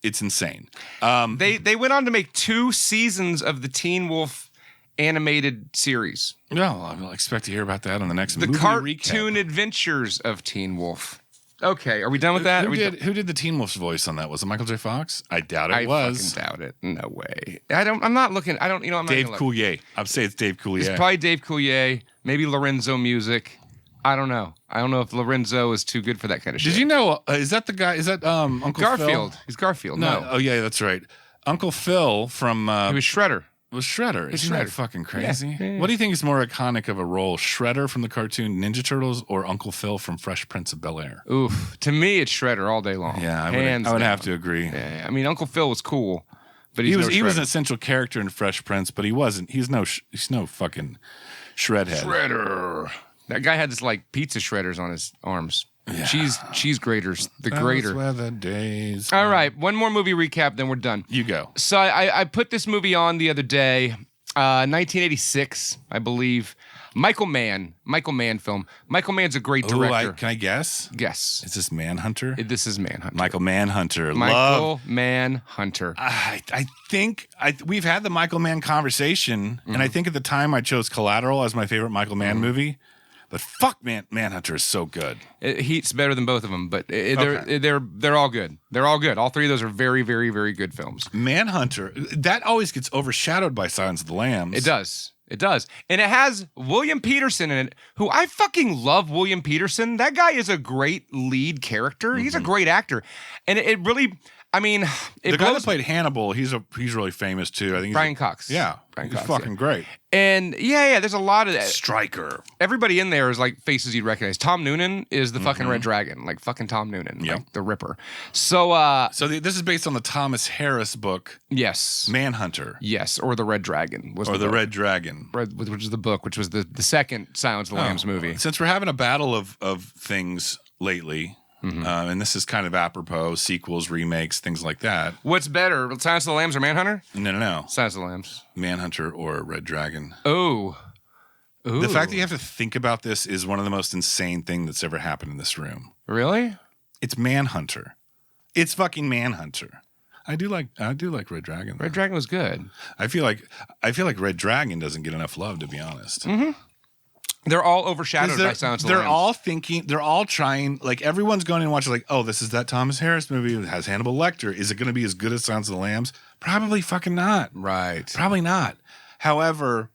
it's insane. They went on to make 2 seasons of the Teen Wolf animated series. Well, I'll expect to hear about that on the next The movie Cartoon recap. Adventures of Teen Wolf. Okay, are we done with that? Who did the Teen Wolf's voice on that? Was it Michael J. Fox? I doubt it I was. fucking doubt it. No way. I'm not looking. I'm not Dave gonna look. Coulier. I'd say it's Dave Coulier. It's probably Dave Coulier, maybe Lorenzo Music. I don't know. I don't know if Lorenzo is too good for that kind of shit. Did you know? Is that the guy? Is that Uncle Garfield? Phil? He's Garfield. No. No. Oh yeah, that's right. Uncle Phil from He was Shredder. was Shredder. Isn't that Shredder. fucking crazy? Yeah. What do you think is more iconic of a role, Shredder from the cartoon Ninja Turtles or Uncle Phil from Fresh Prince of Bel-Air? Oof. To me, it's Shredder all day long. Yeah, I Hands would down. have to agree. Yeah, I mean, Uncle Phil was cool, but he's He was no an essential character in Fresh Prince, but he wasn't. He's no fucking shredhead. Shredder. That guy had this like pizza shredders on his arms. Cheese graters. The grater. Those were the days. All right, one more movie recap, then we're done. You go. So I put this movie on the other day, 1986, I believe. Michael Mann film. Michael Mann's a great director. Can I guess? Guess. Is this Manhunter? This is Manhunter. Michael Manhunter. Michael Manhunter. I think we've had the Michael Mann conversation, and I think at the time I chose Collateral as my favorite Michael Mann movie. But fuck, Manhunter is so good. Heat's better than both of them, but they're all good. They're all good. All three of those are very, very, very good films. Manhunter, that always gets overshadowed by Silence of the Lambs. It does. It does. And it has William Peterson in it, who I fucking love William Peterson. That guy is a great lead character. He's a great actor. And it really, I mean, the guy that played Hannibal, he's really famous too. I think Brian Cox. Yeah. Brian He's Cox, fucking great. And there's a lot of that. Striker. Everybody in there is like faces you'd recognize. Tom Noonan is the fucking Red Dragon, like fucking Tom Noonan, like the Ripper. So, this is based on the Thomas Harris book. Yes. Manhunter. Yes, or the Red Dragon was the Red Dragon, which is the book, which was the second Silence of the Lambs movie. Since we're having a battle of things lately. And this is kind of apropos, sequels, remakes, things like that. What's better, Silence of the Lambs or Manhunter? No. Silence of the Lambs. Manhunter or Red Dragon. Oh. Ooh. The fact that you have to think about this is one of the most insane things that's ever happened in this room. Really? It's Manhunter. It's fucking Manhunter. I do like Red Dragon. Red Dragon was good. I feel like Red Dragon doesn't get enough love, to be honest. They're all overshadowed by Silence of the Lambs. They're all trying, like everyone's going and watching like, oh, this is that Thomas Harris movie. It has Hannibal Lecter. Is it going to be as good as Silence of the Lambs? Probably fucking not. Right. Probably not. However,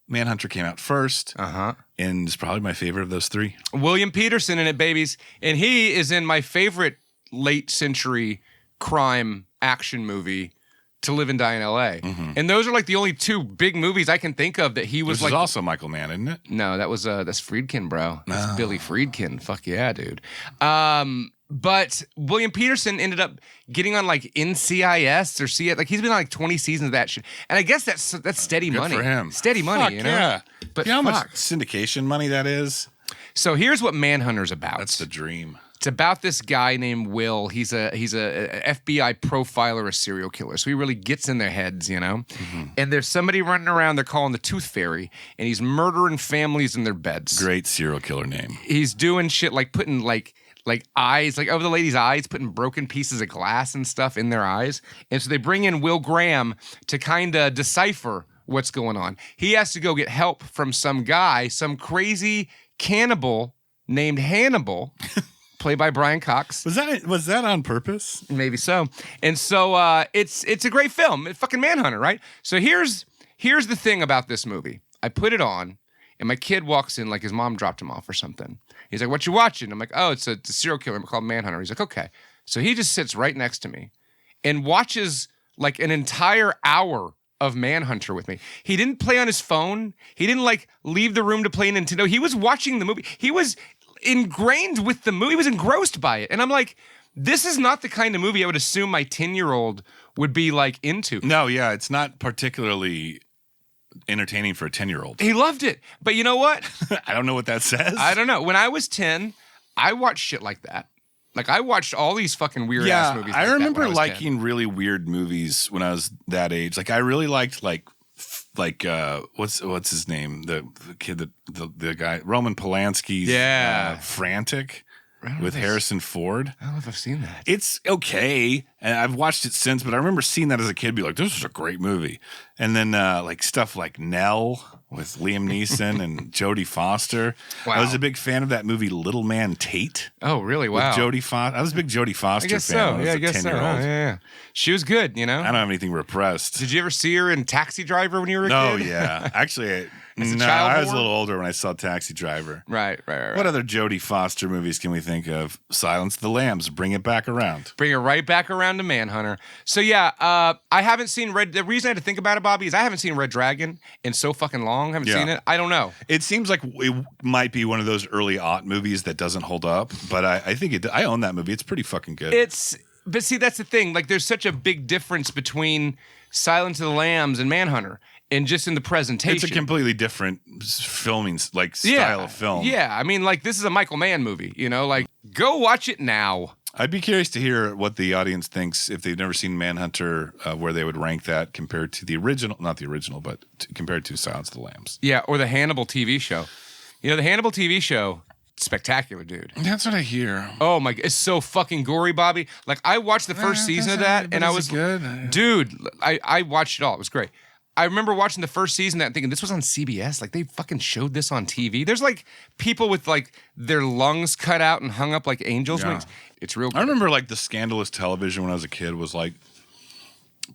Manhunter came out first. And is probably my favorite of those three. William Peterson in it, babies. And he is in my favorite late century crime action movie, To Live and Die in L.A. And those are like the only two big movies I can think of that he was Which is also Michael Mann, isn't it? No, that's Friedkin, bro. That's Billy Friedkin. Fuck yeah, dude. But William Peterson ended up getting on like NCIS or C. Like he's been on like 20 seasons of that shit. And I guess that's steady Good money for him. Steady money, Fuck, you know? Yeah. But you know how much syndication money that is? So here's what Manhunter's about. That's the dream. It's about this guy named Will. He's a FBI profiler, a serial killer. So he really gets in their heads, you know? And there's somebody running around, they're calling the Tooth Fairy, and he's murdering families in their beds. Great serial killer name. He's doing shit like putting like eyes, like over the lady's eyes, putting broken pieces of glass and stuff in their eyes. And so they bring in Will Graham to kind of decipher what's going on. He has to go get help from some guy, some crazy cannibal named Hannibal. Played by Brian Cox. Was that on purpose? Maybe so. And so it's a great film. It's fucking Manhunter, right? So here's the thing about this movie. I put it on, and my kid walks in like his mom dropped him off or something. He's like, "What you watching?" I'm like, "Oh, it's a serial killer called Manhunter." He's like, "Okay." So he just sits right next to me and watches like an entire hour of Manhunter with me. He didn't play on his phone. He didn't like leave the room to play Nintendo. He was watching the movie. He was ingrained with the movie. He was engrossed by it. And I'm like, this is not the kind of movie I would assume my 10-year-old would be like into. No, yeah, it's not particularly entertaining for a 10-year-old. He loved it. But you know what? I don't know what that says. I don't know. When I was 10, I watched shit like that. Like I watched all these fucking weird ass movies. I remember when I was liking 10. really weird movies when I was that age. Like I really liked like what's his name? The kid the guy Roman Polanski's Frantic with Harrison Ford. I don't know if I've seen that. It's okay, and I've watched it since, but I remember seeing that as a kid, be like, "This is a great movie." And then like stuff like Nell with Liam Neeson and Jodie Foster. Wow. I was a big fan of that movie Little Man Tate. Oh, really? Wow. With Jodie Foster. I was a big Jodie Foster I guess fan. so. When I was Yeah, I a guess so. 10-year-old. Oh, yeah. She was good, you know? I don't have anything repressed. Did you ever see her in Taxi Driver when you were a No, kid? yeah. Actually, As a no, child I was a born? little older when I saw Taxi Driver. Right. What other Jodie Foster movies can we think of? Silence of the Lambs. Bring it back around. Bring it right back around to Manhunter. So yeah, I haven't seen The reason I had to think about it, Bobby, is I haven't seen Red Dragon in so fucking long. Haven't seen it. I don't know. It seems like it might be one of those early aught movies that doesn't hold up, but I think I own that movie. It's pretty fucking good. But see, that's the thing. Like, there's such a big difference between Silence of the Lambs and Manhunter, and just in the presentation. It's a completely different filming, like, style of film. Yeah, I mean, like, this is a Michael Mann movie, you know? Like, go watch it now. I'd be curious to hear what the audience thinks if they've never seen Manhunter, where they would rank that compared to the original, not the original, but compared to Silence of the Lambs. Yeah, or the Hannibal TV show. You know, the Hannibal TV show, spectacular, dude. That's what I hear. Oh my, it's so fucking gory, Bobby. Like, I watched the first season of that, and I was good. Dude, I watched it all. It was great. I remember watching the first season of that and thinking this was on CBS. Like they fucking showed this on TV. There's like people with like their lungs cut out and hung up like angels' wings. It's real. I remember like the scandalous television when I was a kid was like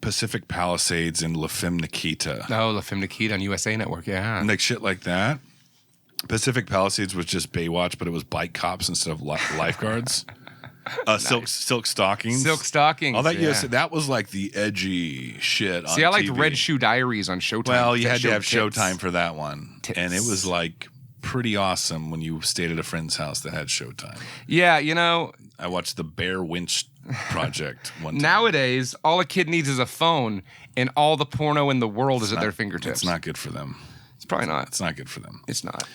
Pacific Palisades and La Femme Nikita. Oh, La Femme Nikita on USA Network. Yeah. And like shit like that. Pacific Palisades was just Baywatch, but it was bike cops instead of lifeguards. Nice. Silk stockings. Silk stockings. All that that was like the edgy shit. See, on I liked TV. Red Shoe Diaries on Showtime. Well, you had to have Showtime for that one, and it was like pretty awesome when you stayed at a friend's house that had Showtime. Yeah, you know, I watched the Bear Winch Project one time. Nowadays, all a kid needs is a phone, and all the porno in the world is at their fingertips. It's not good for them. It's probably not. It's not good for them. It's not.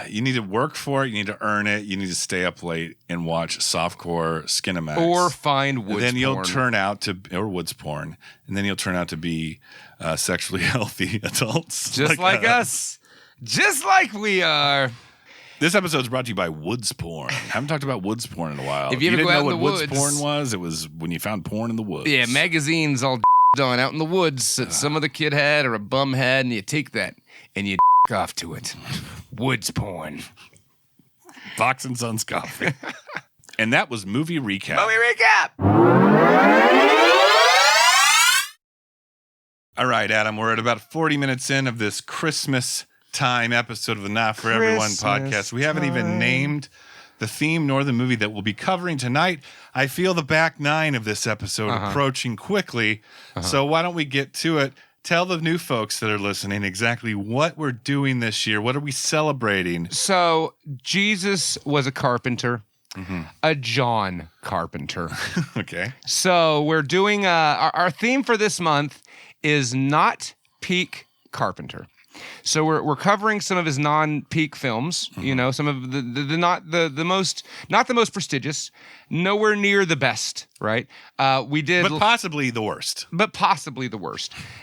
You need to work for it. You need to earn it. You need to stay up late and watch softcore Skinemax. Or find woods porn. Then you'll turn out to, or woods porn, and then you'll turn out to be sexually healthy adults. Just like us. Just like we are. This episode is brought to you by Woods Porn. I haven't talked about Woods Porn in a while. If you ever didn't go out know in what the Woods Porn was, it was when you found porn in the woods. Yeah, magazines all on out in the woods that some other kid had or a bum had, and you take that and you off to it. Woods Porn. Fox and Sons Coffee. And that was Movie Recap. Movie Recap! All right, Adam, we're at about 40 minutes in of this Christmas time episode of the Not For Everyone podcast. We haven't even named the theme nor the movie that we'll be covering tonight. I feel the back nine of this episode approaching quickly, so why don't we get to it? Tell the new folks that are listening exactly what we're doing this year. What are we celebrating? So, Jesus was a carpenter, a John Carpenter. Okay. So, we're doing our theme for this month is not peak Carpenter. So we're covering some of his non-peak films, you know, some of the not the most prestigious, nowhere near the best, right? We did, but possibly the worst.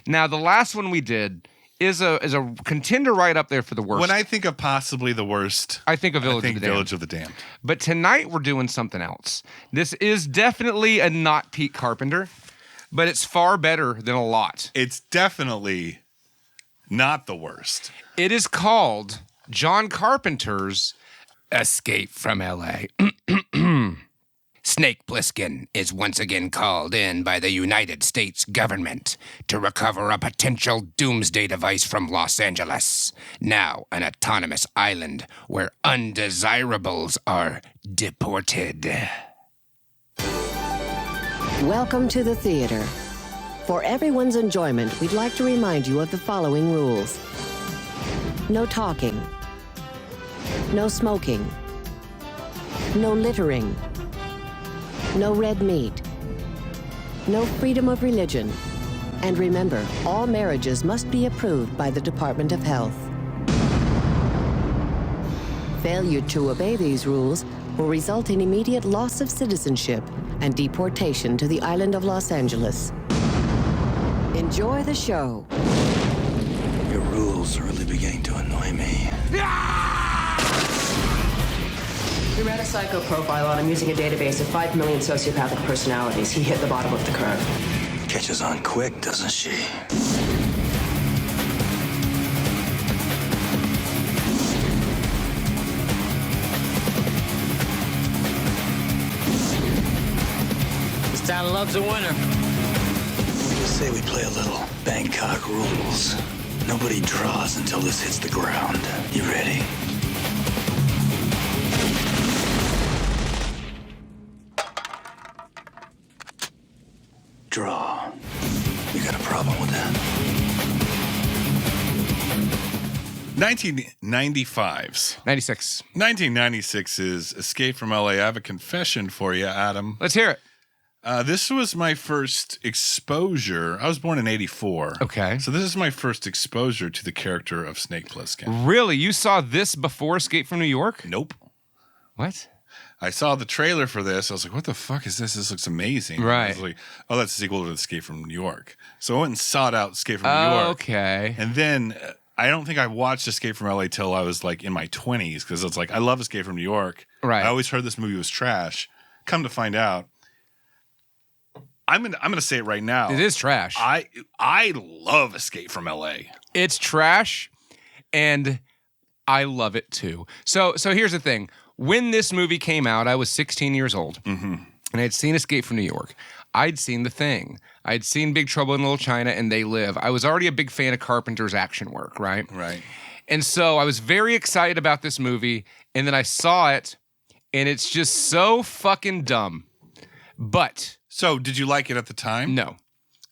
Now the last one we did is a contender right up there for the worst. When I think of possibly the worst, I think of Village of the Damned. But tonight we're doing something else. This is definitely a not peak Carpenter, but it's far better than a lot. It's definitely not the worst. It is called John Carpenter's Escape from L.A. Snake Plissken is once again called in by the United States government to recover a potential doomsday device from Los Angeles, now an autonomous island where undesirables are deported. Welcome to the theater. For everyone's enjoyment, we'd like to remind you of the following rules. No talking. No smoking. No littering. No red meat. No freedom of religion. And remember, all marriages must be approved by the Department of Health. Failure to obey these rules will result in immediate loss of citizenship and deportation to the island of Los Angeles. Enjoy the show. Your rules are really beginning to annoy me. We ran a psycho profile on him using a database of 5 million sociopathic personalities. He hit the bottom of the curve. Catches on quick, doesn't she? This town loves a winner. Say we play a little Bangkok rules. Nobody draws until this hits the ground. You ready? Draw. You got a problem with that? 1995's. 96. 1996's Escape from LA. I have a confession for you, Adam. Let's hear it. This was my first exposure. I was born in 84. Okay. So this is my first exposure to the character of Snake Plissken. Really? You saw this before Escape from New York? Nope. What? I saw the trailer for this. I was like, what the fuck is this? This looks amazing. Right. I was like, oh, that's a sequel to Escape from New York. So I went and sought out Escape from New York. Okay. And then I don't think I watched Escape from LA till I was like in my 20s because it's like, I love Escape from New York. Right. I always heard this movie was trash. Come to find out, I'm gonna say it right now. It is trash. I love Escape from L.A. It's trash, and I love it too. So here's the thing. When this movie came out, I was 16 years old, and I'd seen Escape from New York. I'd seen The Thing. I'd seen Big Trouble in Little China and They Live. I was already a big fan of Carpenter's action work, right? Right. And so I was very excited about this movie, and then I saw it, and it's just so fucking dumb. But... So, did you like it at the time? No.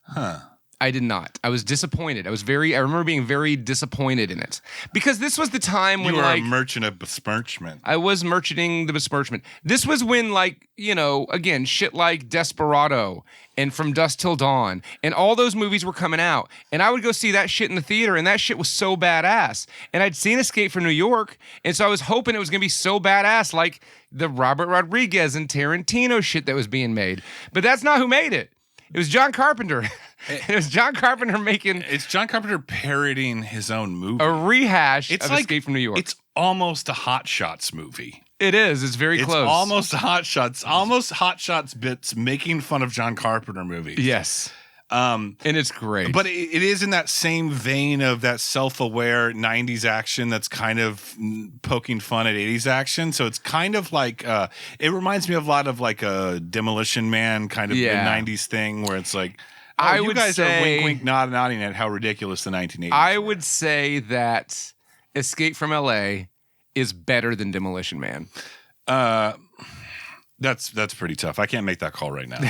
Huh. I did not. I was disappointed. I remember being very disappointed in it. Because this was the time when, you were a merchant of besmirchment. I was merchanting the besmirchment. This was when, like, you know, again, shit like Desperado and From Dusk Till Dawn and all those movies were coming out. And I would go see that shit in the theater, and that shit was so badass. And I'd seen Escape from New York, and so I was hoping it was going to be so badass like the Robert Rodriguez and Tarantino shit that was being made. But that's not who made it. It was John Carpenter. It was John Carpenter making... It's John Carpenter parodying his own movie. A rehash of Escape from New York. It's almost a Hot Shots movie. It is. It's very close. It's almost Hot Shots. Almost Hot Shots bits making fun of John Carpenter movies. Yes. And it's great. But it is in that same vein of that self-aware 90s action that's kind of poking fun at 80s action. So it's kind of like, it reminds me of a lot of like a Demolition Man kind of 90s thing where it's like, you guys are wink, wink, nodding at how ridiculous the 1980s I were. would say that Escape from L.A. is better than Demolition Man. That's pretty tough. I can't make that call right now. You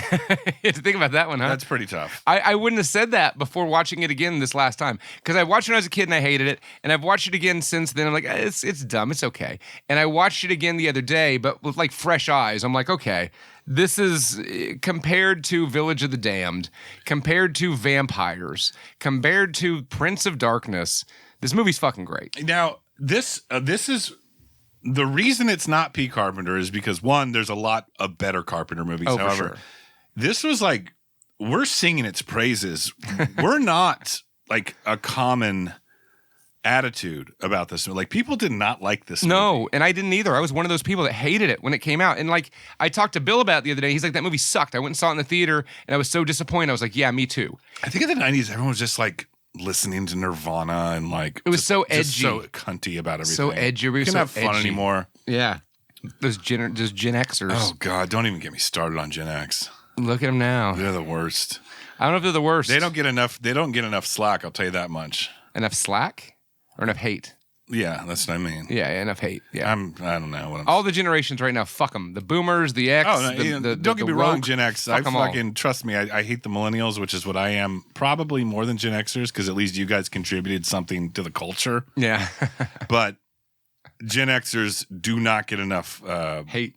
have to think about that one, huh? That's pretty tough. I wouldn't have said that before watching it again this last time because I watched it when I was a kid and I hated it, and I've watched it again since then. I'm like, it's dumb, it's okay. And I watched it again the other day, but with like fresh eyes. I'm like, okay, this is compared to Village of the Damned, compared to Vampires, compared to Prince of Darkness. This movie's fucking great. Now, this is. The reason it's not P. Carpenter is because, one, there's a lot of better Carpenter movies. Oh, However, for sure. This was like, we're singing its praises. We're not like a common attitude about this. Like, people did not like this movie. No, and I didn't either. I was one of those people that hated it when it came out. And like, I talked to Bill about it the other day. He's like, that movie sucked. I went and saw it in the theater, and I was so disappointed. I was like, yeah, me too. I think in the 90s, everyone was just like, listening to Nirvana and like it was so edgy, just so cunty about everything. So edgy, we couldn't so have fun edgy anymore. Yeah, those Gen Xers. Oh God, don't even get me started on Gen X. Look at them now; they're the worst. I don't know if they're the worst. They don't get enough slack. I'll tell you that much. Enough slack or enough hate? Yeah, that's what I mean. Yeah, enough hate. Yeah, I don't know what I'm. All the generations right now, fuck them. The boomers, the X. Oh, no, don't get me wrong, Gen X. I fucking trust me. I hate the millennials, which is what I am. Probably more than Gen Xers, because at least you guys contributed something to the culture. Yeah, but Gen Xers do not get enough hate.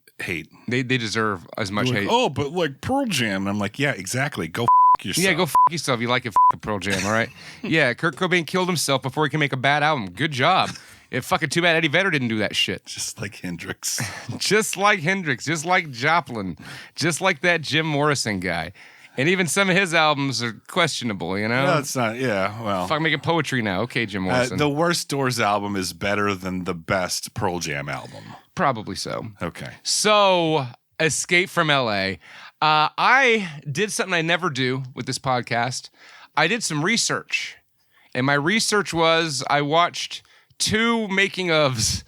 They deserve as much hate. Oh, but like Pearl Jam, and I'm like, yeah, exactly. Go yourself. Yeah, go yourself. You like it, Pearl Jam, all right? Yeah, Kurt Cobain killed himself before he can make a bad album. Good job. It's fucking too bad Eddie Vedder didn't do that shit. Just like Hendrix. Just like Hendrix. Just like Joplin. Just like that Jim Morrison guy. And even some of his albums are questionable, you know? No, it's not. Yeah, well. Fuck, making poetry now. Okay, Jim Morrison. The Worst Doors album is better than the best Pearl Jam album. Probably so. Okay. So, Escape from L.A. I did something I never do with this podcast. I did some research. And my research was I watched 2 making-ofs,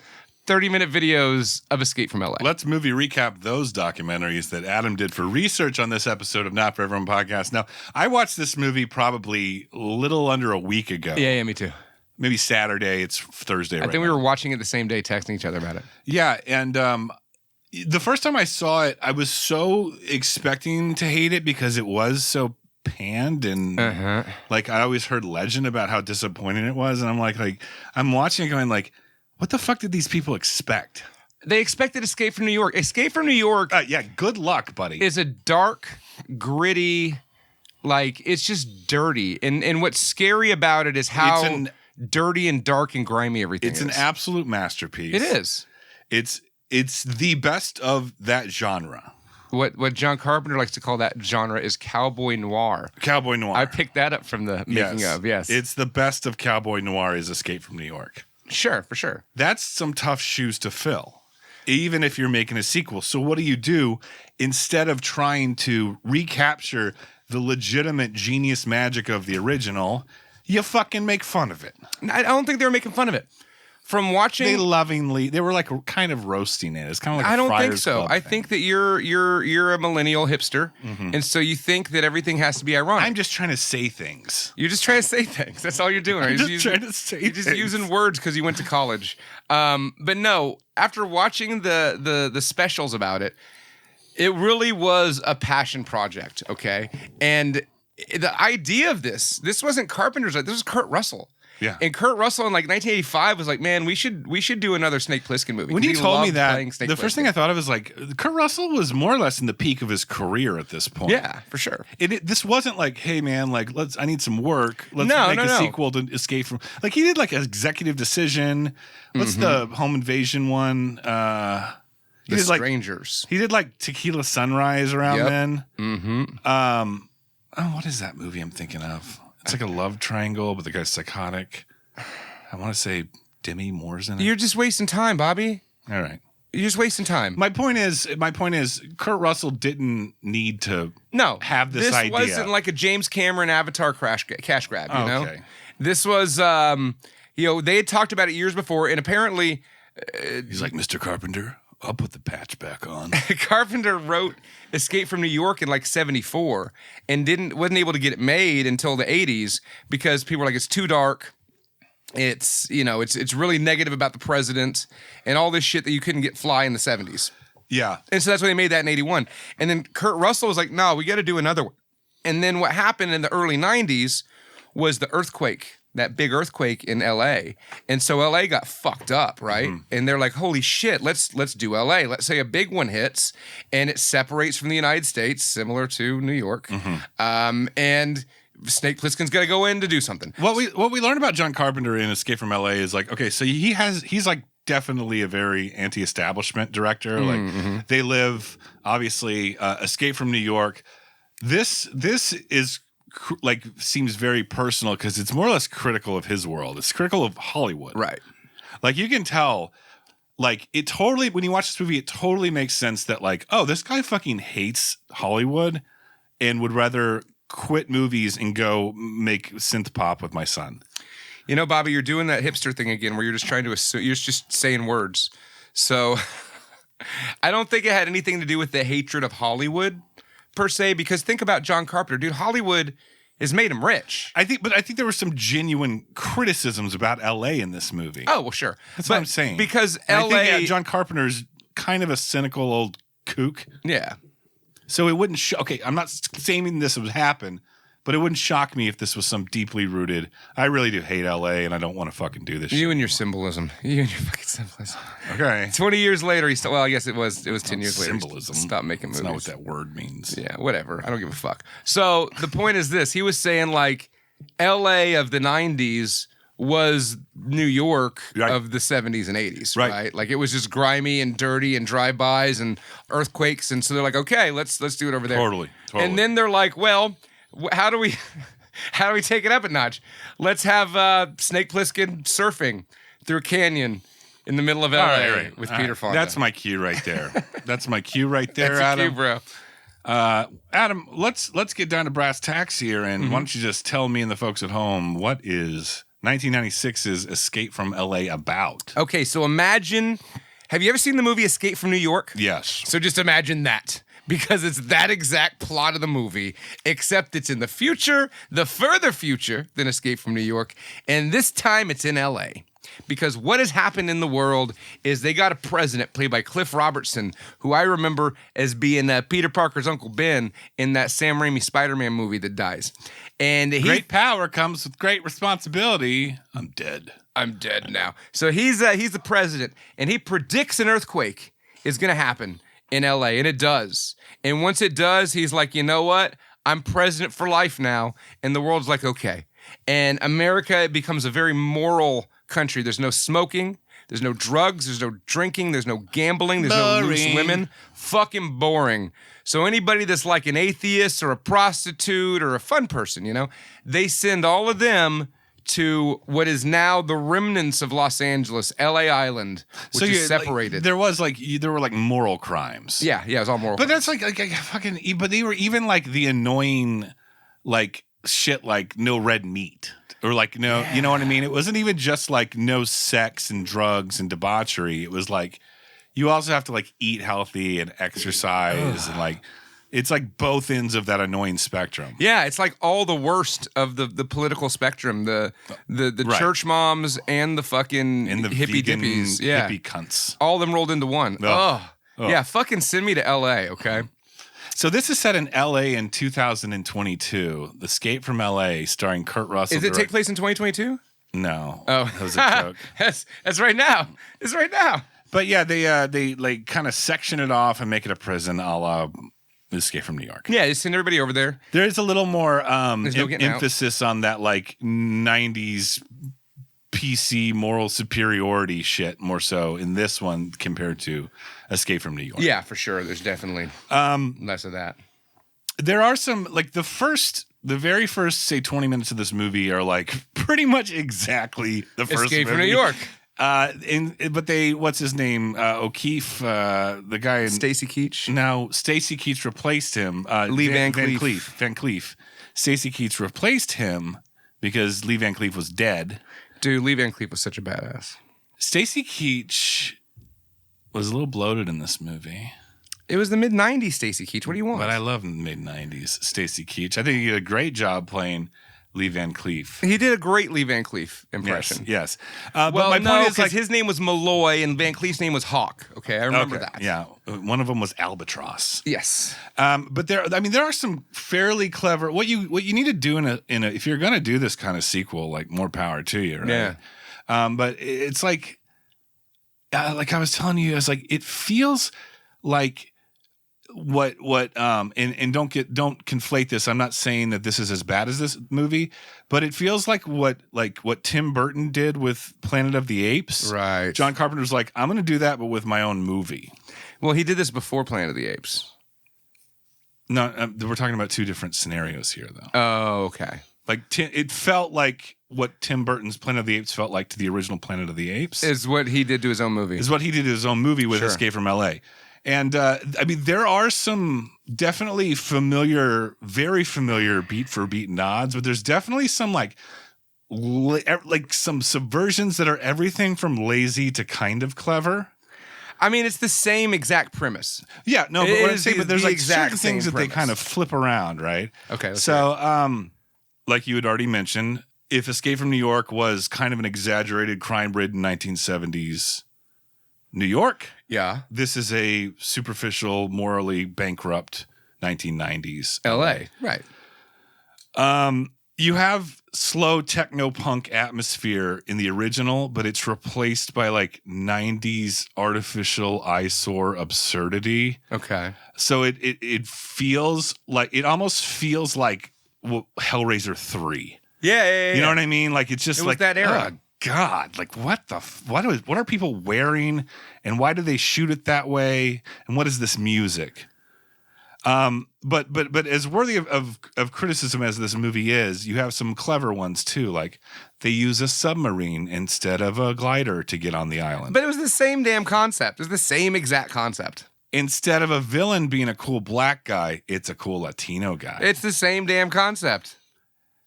30-minute videos of Escape from L.A. Let's movie recap those documentaries that Adam did for research on this episode of Not For Everyone podcast. Now, I watched this movie probably a little under a week ago. Yeah, me too. Maybe Saturday. It's Thursday right I think we now. were watching it the same day, texting each other about it. Yeah, and the first time I saw it, I was so expecting to hate it because it was so panned and like I always heard legend about how disappointing it was, and I'm like I'm watching it going like, what the fuck did these people expect? They expected Escape from New York. Escape from New York. Yeah, good luck, buddy. Is a dark, gritty, like it's just dirty, and what's scary about it is how dirty and dark and grimy everything is. It's an absolute masterpiece. It is. It's the best of that genre. What John Carpenter likes to call that genre is cowboy noir. Cowboy noir. I picked that up from the making of. Yes, it's the best of cowboy noir is Escape from New York. Sure, for sure. That's some tough shoes to fill. even if you're making a sequel. So what do? Instead of trying to recapture the legitimate genius magic of the original, you fucking make fun of it. I don't think they were making fun of it. From watching, they were like kind of roasting it. It's kind of like I don't think Friars so. Club I thing. think that you're a millennial hipster, and so you think that everything has to be ironic. I'm just trying to say things. You're just trying to say things. That's all you're doing. I'm You're just trying to say You're just things. using words because you went to college. But no, after watching the specials about it, it really was a passion project. Okay, and the idea of this wasn't Carpenter's. This was Kurt Russell. Yeah. And Kurt Russell in like 1985 was like, man, we should do another Snake Plissken movie. When you He told me loved that, playing Snake the first Plissken. thing I thought of is like Kurt Russell was more or less in the peak of his career at this point. Yeah, for sure. This wasn't like, hey man, like I need some work. Let's No, make no, a no. sequel to Escape from. Like he did like an Executive Decision. What's the home invasion one? The did Strangers. He did like Tequila Sunrise around Yep. then. Mm-hmm. What is that movie I'm thinking of? It's like a love triangle, but the guy's psychotic. I want to say Demi Moore's in it. You're just wasting time, Bobby. All right. You're just wasting time. My point is, Kurt Russell didn't need to have this idea. This wasn't like a James Cameron Avatar cash grab, you know? Okay. This was, they had talked about it years before, and apparently He's like, Mr. Carpenter, I'll put the patch back on. Carpenter wrote Escape from New York in like 74 and wasn't able to get it made until the 80s because people were like, it's too dark. It's really negative about the president and all this shit that you couldn't get fly in the 70s. Yeah. And so that's why they made that in 81. And then Kurt Russell was like, no, we got to do another one. And then what happened in the early 90s was the earthquake, that big earthquake in LA. And so LA got fucked up, right? Mm-hmm. And they're like, holy shit, let's do LA. Let's say a big one hits and it separates from the United States, similar to New York. Mm-hmm. And Snake Plissken's got to go in to do something. What we learned about John Carpenter in Escape from LA is like, okay, so he's like definitely a very anti-establishment director. Like they live obviously Escape from New York. This is like seems very personal because it's more or less critical of his world. It's critical of Hollywood. Right. Like you can tell, like it totally, when you watch this movie, it totally makes sense that like, oh, this guy fucking hates Hollywood and would rather quit movies and go make synth pop with my son. You know, Bobby, you're doing that hipster thing again where you're just trying to assume, you're just saying words. So I don't think it had anything to do with the hatred of Hollywood per se, because think about John Carpenter. Dude, Hollywood has made him rich. I think there were some genuine criticisms about LA in this movie. Oh, well, sure. That's what I'm saying. Because And LA... I think, John Carpenter's kind of a cynical old kook. Yeah. So it wouldn't okay, I'm not saying this would happen, but it wouldn't shock me if this was some deeply rooted, I really do hate LA and I don't want to fucking do this shit. You and your symbolism. You and your fucking symbolism. Okay. 20 years later, he's still... Well, I guess it was 10 years later. Symbolism. Stop making movies. That's not what that word means. Yeah, whatever. I don't give a fuck. So the point is this. He was saying like LA of the 90s was New York of the 70s and 80s, right? Like it was just grimy and dirty and drive-bys and earthquakes. And so they're like, okay, let's do it over there. Totally. And then they're like, well, how do we take it up a notch? Let's have Snake Plissken surfing through a canyon in the middle of LA with Peter Fonda. That's my cue right there. That's my cue right there, That's Adam. your cue, bro. Adam, let's get down to brass tacks here, and why don't you just tell me and the folks at home what is 1996's Escape from LA about? Okay, so imagine, have you ever seen the movie Escape from New York? Yes. So just imagine that, because it's that exact plot of the movie, except it's in the future, the further future than Escape from New York, and this time it's in LA. Because what has happened in the world is they got a president played by Cliff Robertson, who I remember as being Peter Parker's Uncle Ben in that Sam Raimi Spider-Man movie that dies. And great power comes with great responsibility. I'm dead now. So he's the president, and he predicts an earthquake is going to happen in LA, and it does. And once it does, he's like, you know what? I'm president for life now. And the world's like, okay. And America becomes a very moral country. There's no smoking. There's no drugs. There's no drinking. There's no gambling. There's no loose women. Fucking boring. So anybody that's like an atheist or a prostitute or a fun person, you know, they send all of them to what is now the remnants of Los Angeles, L.A. Island, which is separated. Like, there were like moral crimes. Yeah, it was all moral But crimes. that's like fucking. But they were even like the annoying, like shit, like no red meat or like no, you know what I mean? It wasn't even just like no sex and drugs and debauchery. It was like you also have to like eat healthy and exercise and like. It's like both ends of that annoying spectrum. Yeah, it's like all the worst of the political spectrum. The Right. church moms and the fucking And the hippie vegan dippies. Yeah. hippie cunts. All of them rolled into one. Ugh. Oh. Yeah, fucking send me to LA, okay? So this is set in L.A. in 2022. Escape from L.A. starring Kurt Russell. Does it take place in 2022? No. Oh. That was a joke. That's right now. It's right now. But yeah, they like kind of section it off and make it a prison a la Escape from New York. Yeah, just send everybody over there. There's a little more no getting out. emphasis on that like 90s PC moral superiority shit more so in this one compared to Escape from New York. Yeah, for sure. There's definitely less of that. There are some like the very first say 20 minutes of this movie are like pretty much exactly the first Escape from movie. New York. But they what's his name? O'Keefe, the guy in Stacy Keach. No, Stacy Keach replaced him. Lee Van Cleef. Van Cleef. Stacy Keach replaced him because Lee Van Cleef was dead. Dude, Lee Van Cleef was such a badass. Stacy Keach was a little bloated in this movie. It was the mid-90s Stacy Keach. What do you want? But I love mid-90s Stacy Keach. I think he did a great job playing Lee Van Cleef. He did a great Lee Van Cleef impression. Yes. Well, but my point is because like his name was Malloy and Van Cleef's name was Hawk. Okay, I remember that. Yeah, one of them was Albatross. Yes. But there are some fairly clever. What you need to do in a if you're going to do this kind of sequel, like more power to you, right? Yeah. But it's like I was telling you, it's like it feels like what and don't conflate this. I'm not saying that this is as bad as this movie, but it feels like what Tim Burton did with Planet of the Apes. Right. John Carpenter's like, I'm going to do that, but with my own movie. Well, he did this before Planet of the Apes. No, we're talking about two different scenarios here, though. Oh, okay. Like it felt like what Tim Burton's Planet of the Apes felt like to the original Planet of the Apes. Is what he did to his own movie. Is what he did to his own movie with Sure. Escape from L.A. And there are some definitely very familiar beat for beat nods, but there's definitely some like some subversions that are everything from lazy to kind of clever. I mean, it's the same exact premise. Yeah, no, but It what I'm is saying, but there's the like exact certain things same that they premise. kind of flip around, right? Okay. So, like you had already mentioned, if Escape from New York was kind of an exaggerated crime-ridden 1970s New York, yeah, this is a superficial, morally bankrupt 1990s L.A. Right. You have slow techno-punk atmosphere in the original, but it's replaced by like 90s artificial eyesore absurdity. Okay. So it feels like it almost feels like Hellraiser 3. Yeah. You know what I mean? Like it's just It was like that era. oh, God, like what are people wearing, and why do they shoot it that way, and what is this music? But as worthy of criticism as this movie is, you have some clever ones too. Like they use a submarine instead of a glider to get on the island. But it was the same damn concept. It was the same exact concept. Instead of a villain being a cool black guy, it's a cool Latino guy. It's the same damn concept.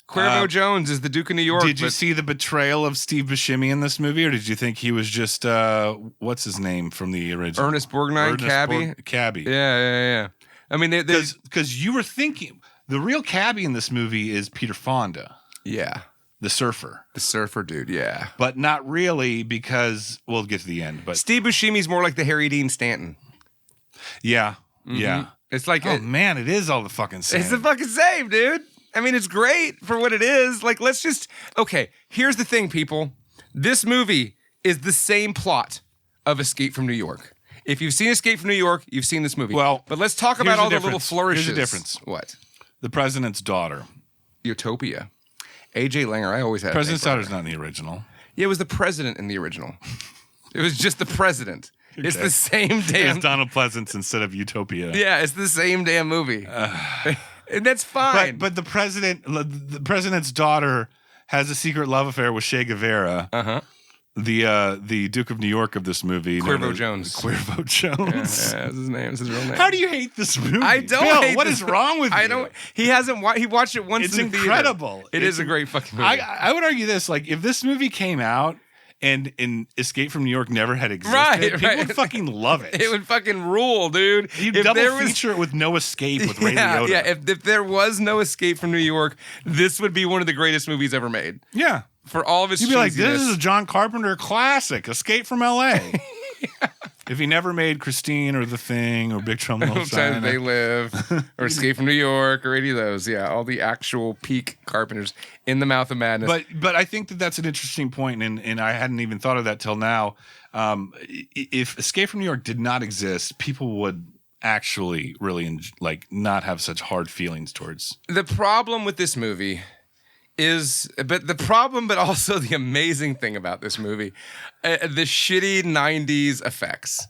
Cuervo Jones is the Duke of New York. Did you see the betrayal of Steve Buscemi in this movie, or did you think he was just what's his name from the original? Ernest Borgnine, Cabby? Cabby. Yeah. I mean, because you were thinking the real Cabby in this movie is Peter Fonda. Yeah. The surfer. The surfer dude, yeah. But not really, because we'll get to the end. But Steve Buscemi's more like the Harry Dean Stanton. Yeah. Yeah. It's like man, it is all the fucking same. It's the fucking same, dude. I mean, it's great for what it is. Like, okay, here's the thing, people. This movie is the same plot of Escape from New York. If you've seen Escape from New York, you've seen this movie. Well, but let's talk about all the little flourishes. Here's the difference. What? The president's daughter. Utopia. AJ Langer, I always had President's daughter's not in the original. Yeah, it was the president in the original. It was just the president. Okay. It's the same damn... It's Donald Pleasance instead of Utopia. Yeah, it's the same damn movie. And that's fine. But the president's daughter has a secret love affair with Che Guevara. The Duke of New York of this movie. Cuervo Jones. Cuervo Jones. Yeah, that's his name. It's his real name. How do you hate this movie? I don't Bill, hate what this is wrong with you? I don't. He hasn't. He watched it once It's in the theater. incredible. It is a great fucking movie. I would argue this: like, if this movie came out and Escape from New York never had existed, people would fucking love it. It would fucking rule, dude. You'd If double there was- feature it with No Escape with Ray Yeah, Liotta. yeah. If there was no Escape from New York, this would be one of the greatest movies ever made. Yeah. For all of its You'd be like, this cheesiness. is a John Carpenter classic, Escape from L.A. If he never made Christine or The Thing or Big Trouble in Little Sometimes China. They Live or Escape from New York or any of those. Yeah, all the actual peak Carpenters in the Mouth of Madness. But I think that's an interesting point, and I hadn't even thought of that till now. If Escape from New York did not exist, people would actually really not have such hard feelings towards. The problem with this movie but also the amazing thing about this movie, the shitty 90s effects.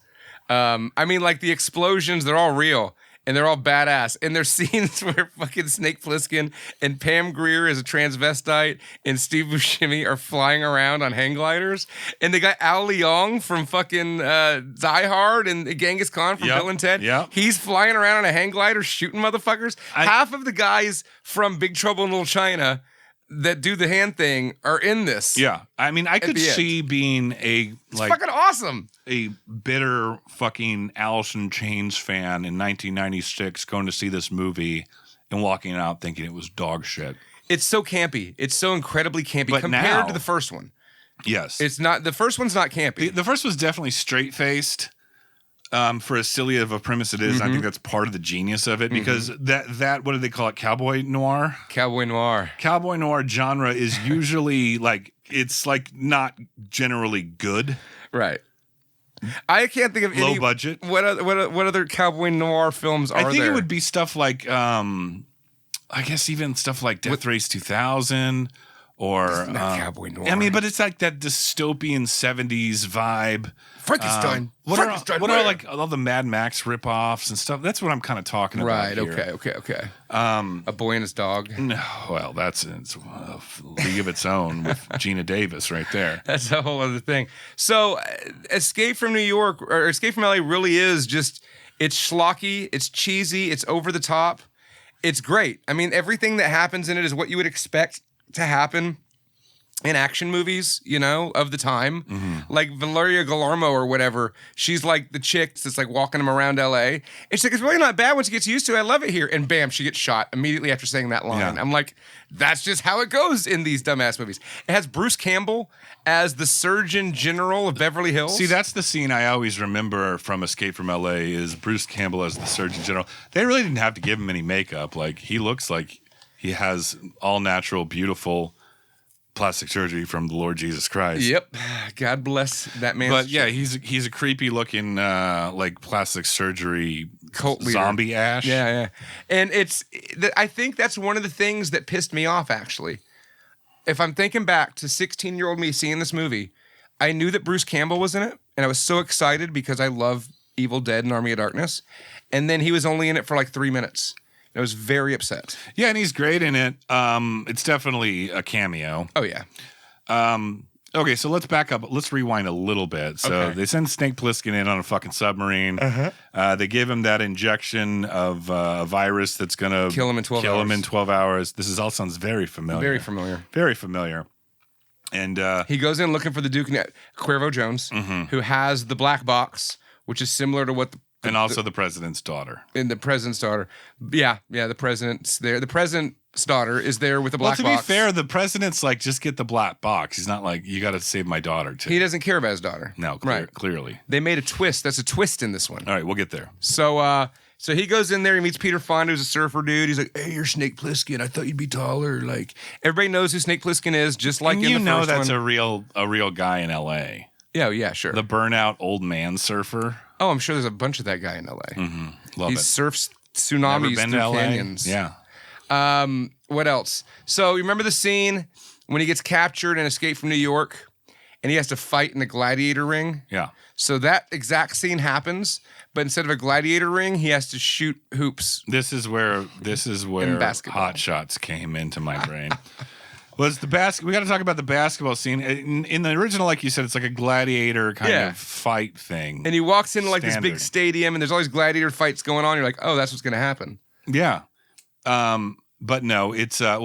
I mean, like the explosions, they're all real and they're all badass. And there's scenes where fucking Snake Plissken and Pam Grier as a transvestite and Steve Buscemi are flying around on hang gliders. And they got Al Leong from fucking Die Hard and Genghis Khan from Bill and Ted. Yep. He's flying around on a hang glider shooting motherfuckers. Half of the guys from Big Trouble in Little China that do the hand thing are in this. Yeah. I mean, I could see being It's fucking awesome. a bitter fucking Alice in Chains fan in 1996 going to see this movie and walking out thinking it was dog shit. It's so campy. It's so incredibly campy But compared now- to the first one. Yes. It's not. The first one's not campy. The first was definitely straight-faced. For as silly of a premise it is, I think that's part of the genius of it because that what do they call it? Cowboy noir? Cowboy noir. Cowboy noir genre is usually it's not generally good. Right. I can't think of Low any budget. What other cowboy noir films are I think there? it would be stuff like I guess even stuff like Death Race 2000 or cowboy noir. I mean, but it's like that dystopian 70s vibe. Frankenstein. What are like all the Mad Max ripoffs and stuff? That's what I'm kind of talking about. Right. here. Okay. A Boy and His Dog. No, well, it's a league of its own with Gina Davis right there. That's a whole other thing. So, Escape from New York or Escape from LA really is just it's schlocky, it's cheesy, it's over the top. It's great. I mean, everything that happens in it is what you would expect to happen in action movies, of the time. Like Valeria Guillermo or whatever. She's like the chick that's like walking them around LA. And she's like, it's really not bad once she gets used to it. I love it here. And bam, she gets shot immediately after saying that line. Yeah. I'm like, that's just how it goes in these dumbass movies. It has Bruce Campbell as the Surgeon General of Beverly Hills. See, that's the scene I always remember from Escape from LA is Bruce Campbell as the Surgeon General. They really didn't have to give him any makeup. Like, he looks like he has all natural, beautiful plastic surgery from the Lord Jesus Christ. Yep. God bless that man. But yeah, he's a creepy looking like plastic surgery cult leader. zombie Ash. Yeah. And I think that's one of the things that pissed me off, actually. If I'm thinking back to 16-year-old me seeing this movie, I knew that Bruce Campbell was in it, and I was so excited because I love Evil Dead and Army of Darkness. And then he was only in it for like 3 minutes. I was very upset. Yeah, and he's great in it. It's definitely a cameo. Oh, yeah. Okay, so let's back up. Let's rewind a little bit. So they send Snake Plissken in on a fucking submarine. They give him that injection of a virus that's going to kill him in 12 hours. This all sounds very familiar. Very familiar. Very familiar. And he goes in looking for the Duke, Cuervo Jones, who has the black box, which is similar to what and also the president's daughter. And the president's daughter. Yeah, the president's there. The president's daughter is there with the black box. Well, to be fair, the president's like, just get the black box. He's not like, you got to save my daughter, too. He doesn't care about his daughter. No, clearly. They made a twist. That's a twist in this one. All right, we'll get there. So he goes in there, he meets Peter Fonda, who's a surfer dude. He's like, hey, you're Snake Plissken. I thought you'd be taller. Like, everybody knows who Snake Plissken is, just like in the first one. You know that's a real guy in L.A. Yeah, sure. The burnout old man surfer. Oh, I'm sure there's a bunch of that guy in L.A. Love he it. surfs tsunamis Never been through to LA? canyons. Yeah. What else? So you remember the scene when he gets captured and escaped from New York and he has to fight in a gladiator ring? Yeah. So that exact scene happens, but instead of a gladiator ring, he has to shoot hoops. This is where basketball. Hot Shots came into my brain. Was the we got to talk about the basketball scene. In the original, like you said, it's like a gladiator kind of fight thing. And he walks into like this big Standard. stadium, and there's all these gladiator fights going on. You're like, oh, that's what's going to happen. Yeah. But no, it's if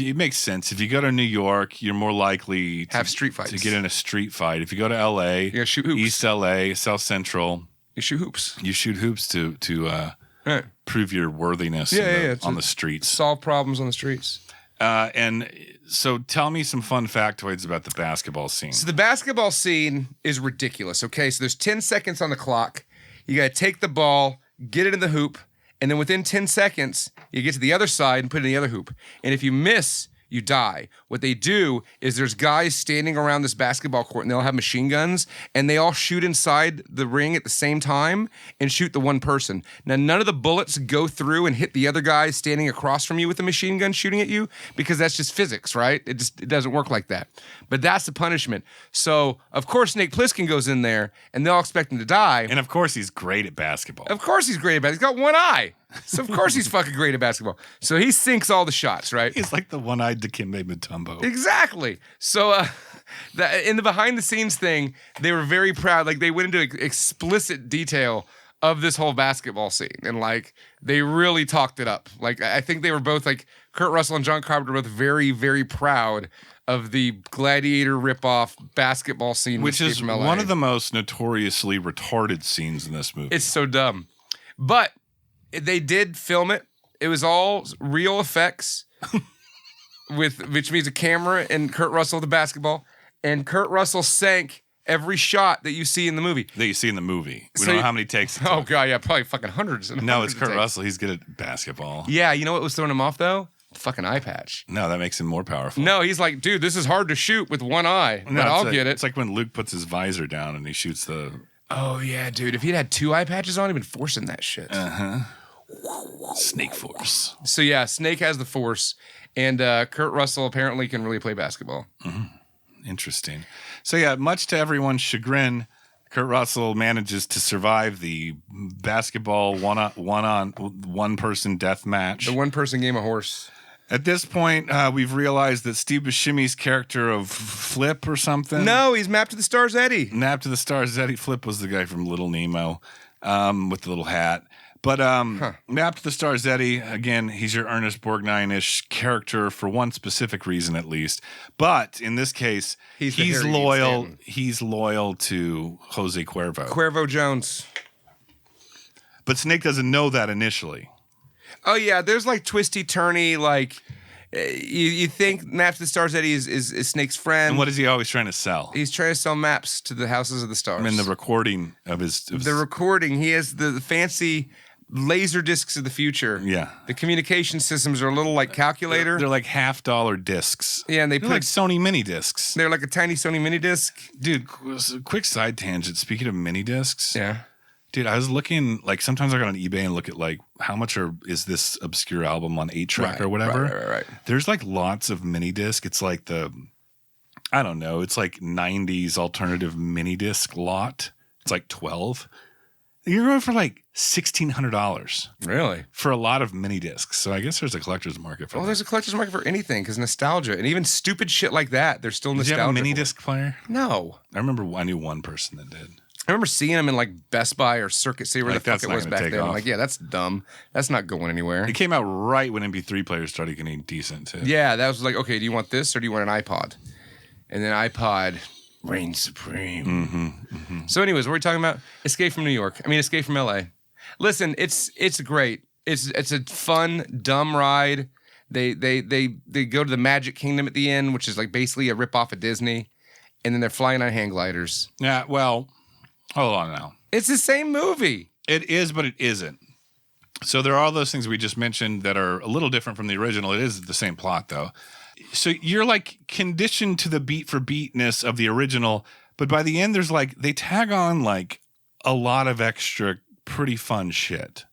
it makes sense. If you go to New York, you're more likely to have street fights. To get in a street fight. If you go to LA, you gotta shoot hoops. East LA, South Central, you shoot hoops. You shoot hoops to right. prove your worthiness on the streets. Solve problems on the streets. And so tell me some fun factoids about the basketball scene. So the basketball scene is ridiculous. Okay, so there's 10 seconds on the clock. You got to take the ball, get it in the hoop, and then within 10 seconds, you get to the other side and put it in the other hoop. And if you miss, you die. What they do is there's guys standing around this basketball court, and they all have machine guns, and they all shoot inside the ring at the same time and shoot the one person. Now, none of the bullets go through and hit the other guy standing across from you with a machine gun shooting at you, because that's just physics, right? It doesn't work like that. But that's the punishment. So, of course, Snake Plissken goes in there, and they all expect him to die. And of course, he's great at basketball. Of course he's great at basketball. He's got one eye. So, of course, he's fucking great at basketball. So, he sinks all the shots, right? He's like the one-eyed Dikembe Mutombo. Exactly. So, in the behind-the-scenes thing, they were very proud. Like, they went into explicit detail of this whole basketball scene. And, like, they really talked it up. Like, I think they were both, like, Kurt Russell and John Carpenter were both very, very proud of the Gladiator ripoff basketball scene. Which is one of the most notoriously retarded scenes in this movie. It's so dumb. But they did film it. It was all real effects, which means a camera and Kurt Russell the basketball. And Kurt Russell sank every shot that you see in the movie. That you see in the movie. We don't know how many takes it took. Oh, God, yeah, probably fucking hundreds. No, it's Kurt Russell. He's good at basketball. Yeah, you know what was throwing him off, though? Fucking eye patch. No, that makes him more powerful. No, he's like, dude, this is hard to shoot with one eye, but I'll get it. It's like when Luke puts his visor down and he shoots the... Oh, yeah, dude. If he'd had two eye patches on, he'd been forcing that shit. Uh-huh. Snake Force. So, yeah, Snake has the Force, and Kurt Russell apparently can really play basketball. Mm-hmm. Interesting. So, yeah, much to everyone's chagrin, Kurt Russell manages to survive the basketball one-person death match. The one-person game of horse. At this point, we've realized that Steve Buscemi's character of Flip or something. No, he's Mapped to the Stars Eddie. Mapped to the Stars Eddie. Flip was the guy from Little Nemo with the little hat. But Mapped to the Stars Eddie, again, he's your Ernest Borgnine-ish character for one specific reason at least. But in this case, he's loyal. He's loyal to Jose Cuervo. Cuervo Jones. But Snake doesn't know that initially. Oh, yeah, there's like twisty-turny, like, you think Maps to the Stars Eddie is Snake's friend. And what is he always trying to sell? He's trying to sell maps to the Houses of the Stars. I mean, the recording of his... The recording, he has the fancy laser discs of the future. Yeah. The communication systems are a little like calculator. They're like $50 discs. Yeah, and they're like Sony mini discs. They're like a tiny Sony mini disc. Dude, quick side tangent. Speaking of mini discs. Yeah. Dude, I was looking, like, sometimes I go on eBay and look at, like, how much is this obscure album on 8-track or whatever. Right. There's, like, lots of mini disc. It's like I don't know, it's like 90s alternative mini disc lot. It's like 12. You're going for, like, $1,600. Really? For a lot of mini discs. So I guess there's a collector's market for that. There's a collector's market for anything because nostalgia. And even stupid shit like that, there's still nostalgia. Did you have a mini disc player? No. I knew one person that did. I remember seeing them in like Best Buy or Circuit City, where the fuck it was back then. I'm like, yeah, that's dumb. That's not going anywhere. It came out right when MP3 players started getting decent too. Yeah, that was like, okay, do you want this or do you want an iPod? And then iPod reigned supreme. Mm-hmm, mm-hmm. So, anyways, what are we talking about? Escape from New York. I mean, Escape from LA. Listen, it's great. It's a fun, dumb ride. They go to the Magic Kingdom at the end, which is like basically a ripoff of Disney, and then they're flying on hang gliders. Yeah, well. Hold on now. It's the same movie. It is, but it isn't. So there are all those things we just mentioned that are a little different from the original. It is the same plot, though. So you're like conditioned to the beat for beatness of the original, but by the end, there's like, they tag on like a lot of extra pretty fun shit.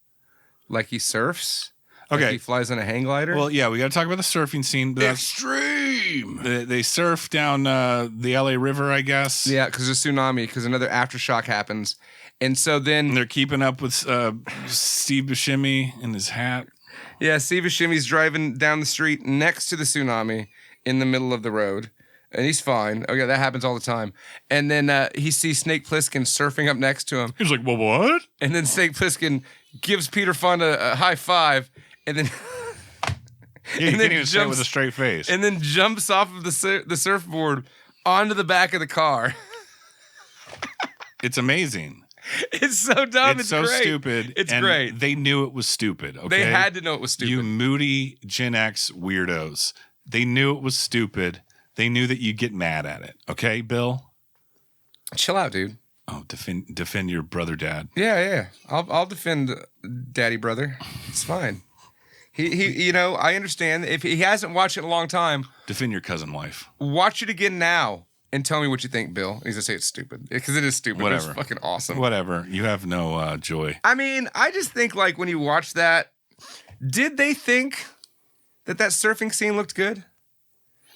Like he surfs? Okay. Like he flies on a hang glider? Well, yeah, we got to talk about the surfing scene. Extreme! They surf down the LA River, I guess. Yeah, because of tsunami, because another aftershock happens. And so then... And they're keeping up with Steve Buscemi in his hat. Yeah, Steve Buscemi's driving down the street next to the tsunami in the middle of the road. And he's fine. Okay, that happens all the time. And then he sees Snake Plissken surfing up next to him. He's like, well, what? And then Snake Plissken gives Peter Fonda a high five, and then Yeah, you can't even say it with a straight face. and then jumps off of the surfboard onto the back of the car. It's amazing. It's so dumb. It's so great. stupid. It's and great. They knew it was stupid. Okay? They had to know it was stupid. You moody Gen X weirdos. They knew it was stupid. They knew that you'd get mad at it. Okay, Bill? Chill out, dude. Oh, defend your brother, Dad. Yeah. I'll defend Daddy Brother. It's fine. He I understand if he hasn't watched it in a long time. Defend your cousin wife. Watch it again now and tell me what you think, Bill. He's gonna say it's stupid because it is stupid. Whatever. It's fucking awesome. Whatever. You have no joy. I mean, I just think like when you watch that, did they think that surfing scene looked good?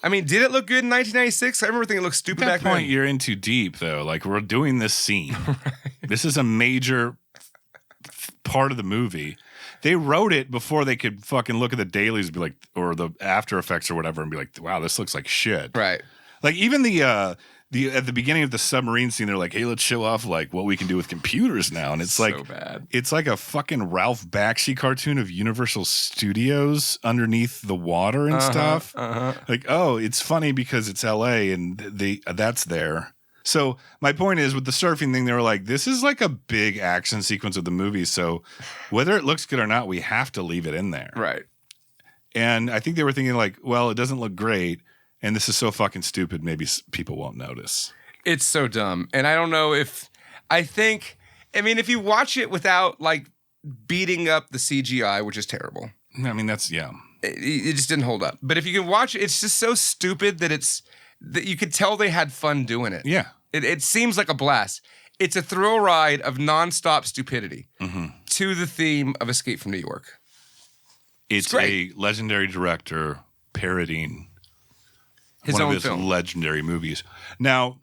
I mean, did it look good in 1996? I remember thinking it looked stupid At that back point, then. you're in too deep, though. Like, we're doing this scene. Right. This is a major part of the movie. They wrote it before they could fucking look at the dailies and be like, or the After Effects or whatever, and be like, wow, this looks like shit. Right. Like, even the at the beginning of the submarine scene, they're like, hey, let's show off like what we can do with computers now. And it's like, so bad. It's like a fucking Ralph Bakshi cartoon of Universal Studios underneath the water and stuff. Like, oh, it's funny because it's LA and that's there. So my point is with the surfing thing, they were like, this is like a big action sequence of the movie. So whether it looks good or not, we have to leave it in there. Right. And I think they were thinking like, well, it doesn't look great. And this is so fucking stupid, maybe people won't notice. It's so dumb. And I don't know if if you watch it without like beating up the CGI, which is terrible. I mean, that's, yeah. It just didn't hold up. But if you can watch it, it's just so stupid that that you could tell they had fun doing it. Yeah. It seems like a blast. It's a thrill ride of nonstop stupidity to the theme of Escape from New York. It's a legendary director parodying his one own of his film. legendary movies. Now,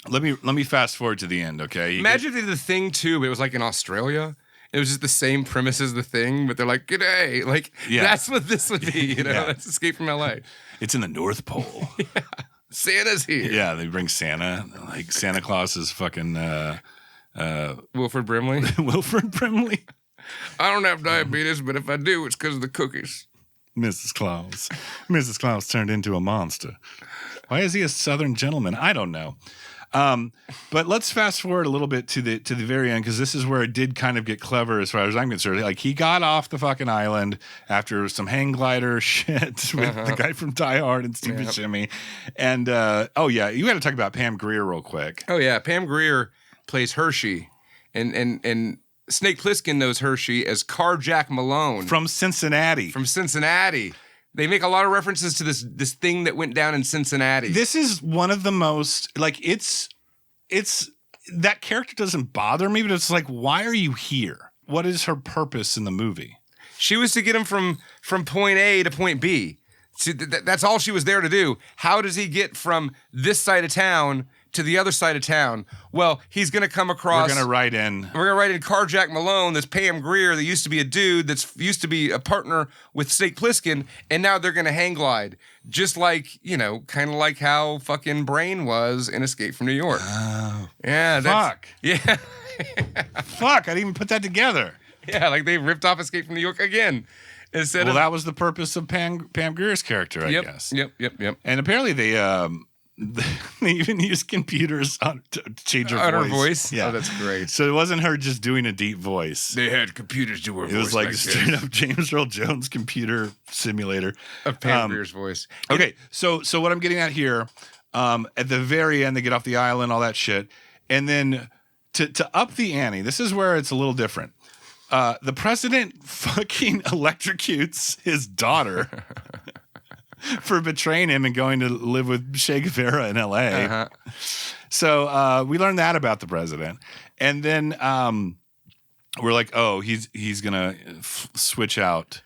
let me fast forward to the end, okay? Imagine if they did The Thing too, but it was like in Australia. It was just the same premise as The Thing, but they're like, "G'day!" Like that's what this would be. You know, that's Escape from LA. It's in the North Pole. Yeah. Santa's here. Yeah, they bring Santa. Like Santa Claus is fucking Wilford Brimley. Wilford Brimley. I don't have diabetes, but if I do, it's because of the cookies. Mrs. Claus. Mrs. Claus turned into a monster. Why is he a Southern gentleman? I don't know. But let's fast forward a little bit to the very end, because this is where it did kind of get clever as far as I'm concerned. Like, he got off the fucking island after some hang glider shit with the guy from Die Hard and Steve Buscemi. And you got to talk about Pam Grier real quick. Oh yeah, Pam Grier plays Hershey, and Snake Plissken knows Hershey as Carjack Malone from Cincinnati. They make a lot of references to this thing that went down in Cincinnati. This is one of the most, like, it's that character doesn't bother me, but it's like, why are you here? What is her purpose in the movie? She was to get him from point A to point B. That's all she was there to do. How does he get from this side of town to the other side of town? Well, he's going to come across... We're going to write in Carjack Malone, this Pam Grier that used to be a dude that's used to be a partner with Snake Plissken, and now they're going to hang glide. Just like, kind of like how fucking Brain was in Escape from New York. Oh. Yeah. Fuck. Yeah. Fuck, I didn't even put that together. Yeah, like they ripped off Escape from New York again. That was the purpose of Pam Grier's character, I guess. Yep. And apparently they even used computers to change her voice. Yeah. Oh, that's great. So it wasn't her just doing a deep voice. They had computers do her voice. It was like straight up James Earl Jones computer simulator of Pam Grier's voice. Okay, so what I'm getting at here, at the very end, they get off the island, all that shit, and then to up the ante, this is where it's a little different. The president fucking electrocutes his daughter for betraying him and going to live with Che Guevara in L.A. So we learned that about the president. And then we're like, oh, he's going to switch out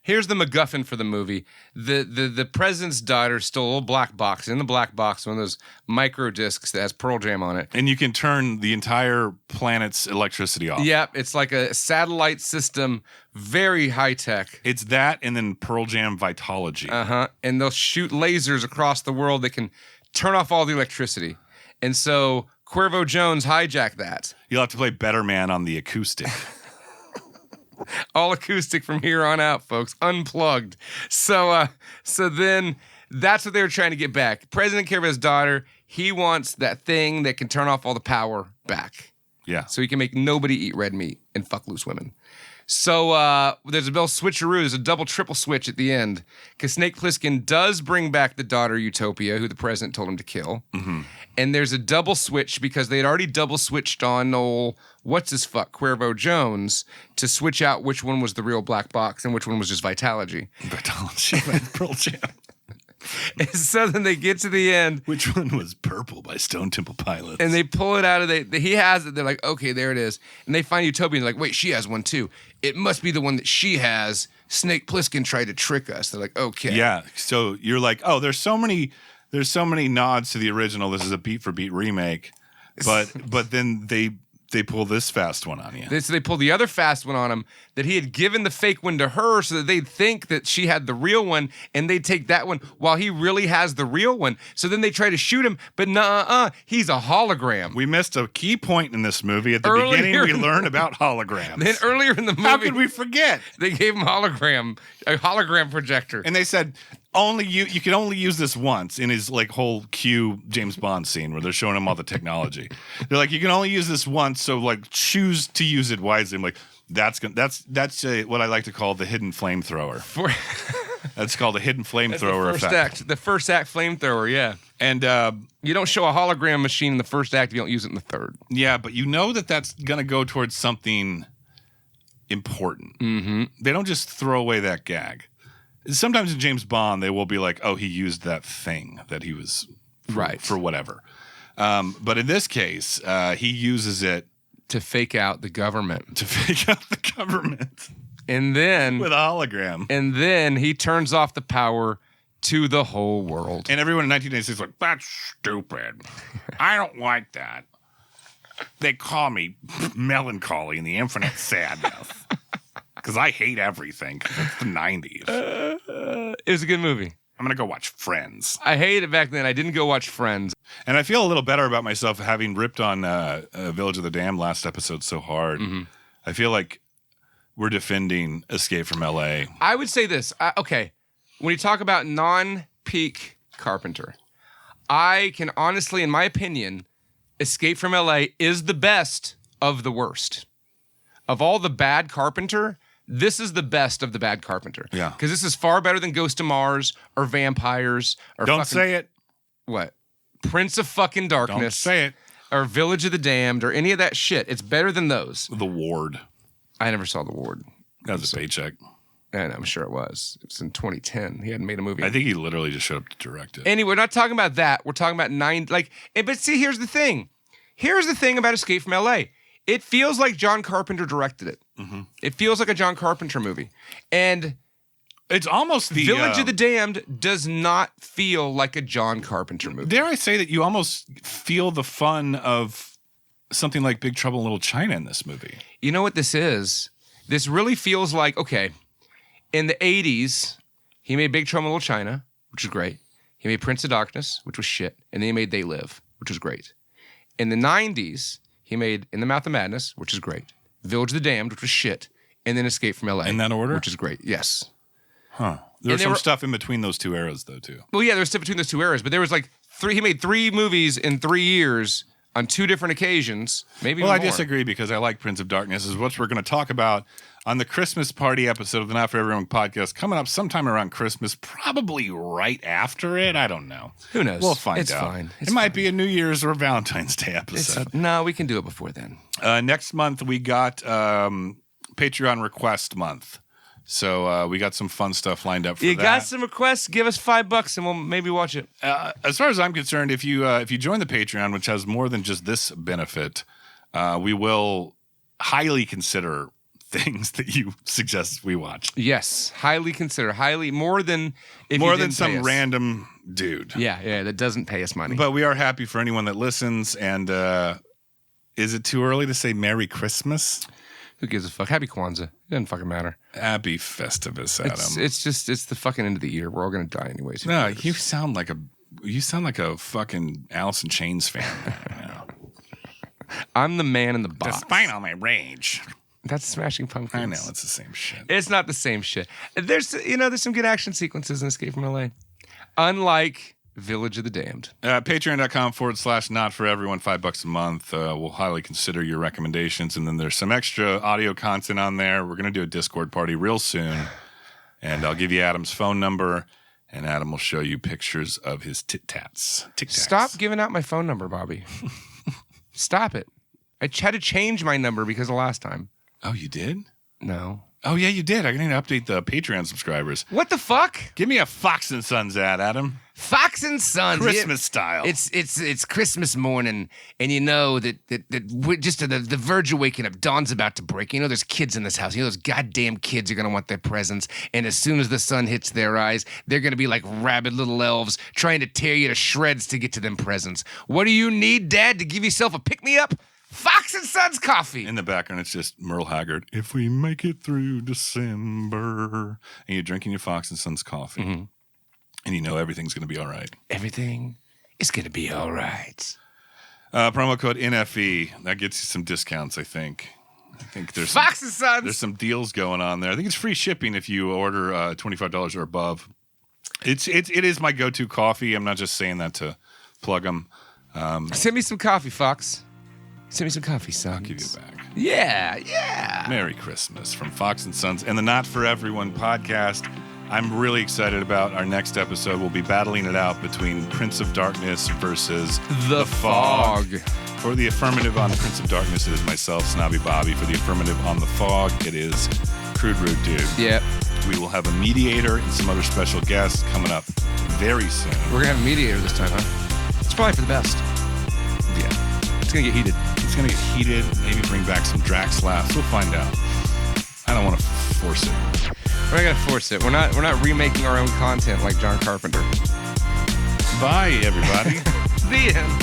Here's the MacGuffin for the movie. The president's daughter stole a little black box. In the black box, one of those micro discs that has Pearl Jam on it. And you can turn the entire planet's electricity off. Yep, it's like a satellite system, very high tech. It's that and then Pearl Jam Vitology. Uh-huh. And they'll shoot lasers across the world that can turn off all the electricity. And so Cuervo Jones hijacked that. You'll have to play Better Man on the acoustic. All acoustic from here on out, folks. Unplugged. So then that's what they were trying to get back. President care of his daughter, he wants that thing that can turn off all the power back. Yeah. So he can make nobody eat red meat and fuck loose women. So there's a bell switcheroo. There's a double, triple switch at the end. Because Snake Plissken does bring back the daughter Utopia, who the president told him to kill. Mm-hmm. And there's a double switch because they had already double switched on what's-his-fuck, Cuervo Jones, to switch out which one was the real black box and which one was just Vitology. Vitology, Pearl Jam. And so then they get to the end. Which one was Purple by Stone Temple Pilots? And they pull it out of he has it. They're like, okay, there it is. And they find Utopia and they're like, wait, she has one too. It must be the one that she has. Snake Plissken tried to trick us. They're like, okay. Yeah. So you're like, oh, there's so many nods to the original. This is a beat for beat remake. But then they pull this fast one on you. So they pull the other fast one on him that he had given the fake one to her so that they'd think that she had the real one and they'd take that one while he really has the real one. So then they try to shoot him, but he's a hologram. We missed a key point in this movie. At the beginning, we learn about holograms. Then earlier in the movie... How could we forget? They gave him a hologram projector. And they said... you can only use this once in his like whole Q James Bond scene where they're showing him all the technology. They're like, you can only use this once, so like choose to use it wisely. I'm like, that's what I like to call the hidden flamethrower. That's called a hidden flamethrower effect. The first act flamethrower, yeah. And you don't show a hologram machine in the first act, you don't use it in the third. Yeah, but you know that's gonna go towards something important. Mm-hmm. They don't just throw away that gag. Sometimes in James Bond, they will be like, oh, he used that thing that he was for whatever. But in this case, he uses it to fake out the government. And then... with a hologram. And then he turns off the power to the whole world. And everyone in 1986 is like, that's stupid. I don't like that. They call me melancholy in the infinite sadness. Because I hate everything. It's the 90s. It was a good movie. I'm going to go watch Friends. I hated it back then. I didn't go watch Friends. And I feel a little better about myself having ripped on Village of the Damned last episode so hard. Mm-hmm. I feel like we're defending Escape from L.A. I would say this. Okay. When you talk about non-peak Carpenter, I can honestly, in my opinion, Escape from L.A. is the best of the worst. Of all the bad Carpenter... this is the best of the bad Carpenter. Yeah. Because this is far better than Ghost of Mars or Vampires or Don't say it. What? Prince of fucking Darkness. Don't say it. Or Village of the Damned or any of that shit. It's better than those. The Ward. I never saw The Ward. That was a paycheck. And I'm sure it was. It was in 2010. He hadn't made a movie. I think he literally just showed up to direct it. Anyway, we're not talking about that. We're talking about but see, here's the thing. Here's the thing about Escape from L.A. It feels like John Carpenter directed it. Mm-hmm. It feels like a John Carpenter movie. And it's almost the... Village of the Damned does not feel like a John Carpenter movie. Dare I say that you almost feel the fun of something like Big Trouble in Little China in this movie? You know what this is? This really feels like, okay, in the 80s, he made Big Trouble in Little China, which was great. He made Prince of Darkness, which was shit. And then he made They Live, which was great. In the 90s... he made In the Mouth of Madness, which is great. Village of the Damned, which was shit. And then Escape from L.A. In that order? Which is great, yes. Huh. There's some stuff in between those two eras, though, too. Well, yeah, there's stuff between those two eras. But there was like he made 3 movies in 3 years on 2 different occasions. Maybe more. I disagree because I like Prince of Darkness, is what we're going to talk about on the Christmas party episode of the Not For Everyone podcast coming up sometime around Christmas, probably right after it. I don't know. Who knows? We'll find out. It's fine. It might be a New Year's or Valentine's Day episode. No, we can do it before then. Next month, we got Patreon request month. So we got some fun stuff lined up for that. You got some requests? Give us $5 and we'll maybe watch it. As far as I'm concerned, if you join the Patreon, which has more than just this benefit, we will highly consider things that you suggest we watch. Yes, highly consider, more than some random dude. Yeah, that doesn't pay us money. But we are happy for anyone that listens. And is it too early to say Merry Christmas? Who gives a fuck? Happy Kwanzaa. It doesn't fucking matter. Happy Festivus, Adam. It's the fucking end of the year. We're all gonna die anyways. No, you sound like a fucking Alice in Chains fan. I'm the man in the box. Despite all my rage. That's Smashing Pumpkins. I know, it's the same shit. It's not the same shit. There's some good action sequences in Escape from LA. Unlike Village of the Damned. Patreon.com/not for everyone, $5 a month. We'll highly consider your recommendations. And then there's some extra audio content on there. We're going to do a Discord party real soon. And I'll give you Adam's phone number, and Adam will show you pictures of his tit-tats. Stop giving out my phone number, Bobby. Stop it. I had to change my number because of last time. Oh, you did? No. Oh, yeah, you did. I need to update the Patreon subscribers. What the fuck? Give me a Fox and Sons ad, Adam. Fox and Sons. Christmas style. It's Christmas morning, and you know that we're just the verge of waking up. Dawn's about to break. You know there's kids in this house. You know those goddamn kids are going to want their presents, and as soon as the sun hits their eyes, they're going to be like rabid little elves trying to tear you to shreds to get to them presents. What do you need, Dad, to give yourself a pick-me-up? Fox and Sons coffee. In the background, it's just Merle Haggard. If we make it through December. And you're drinking your Fox and Sons coffee. Mm-hmm. And you know everything's going to be all right. Everything is going to be all right. Promo code NFE. That gets you some discounts, I think. There's Fox and Sons. There's some deals going on there. I think it's free shipping if you order $25 or above. It is my go-to coffee. I'm not just saying that to plug them. Send me some coffee, Fox. Send me some coffee, Sons. I'll give you back. Yeah. Merry Christmas from Fox and Sons and the Not For Everyone podcast. I'm really excited about our next episode. We'll be battling it out between Prince of Darkness versus The Fog. For the affirmative on Prince of Darkness, it is myself, Snobby Bobby. For the affirmative on The Fog, it is Crude Rude Dude. Yep. We will have a mediator and some other special guests coming up very soon. We're going to have a mediator this time, huh? It's probably for the best. Yeah. It's going to get heated. It's going to get heated. Maybe bring back some Drax laughs. We'll find out. I don't want to force it. We're not going to force it. We're not remaking our own content like John Carpenter. Bye, everybody. The end.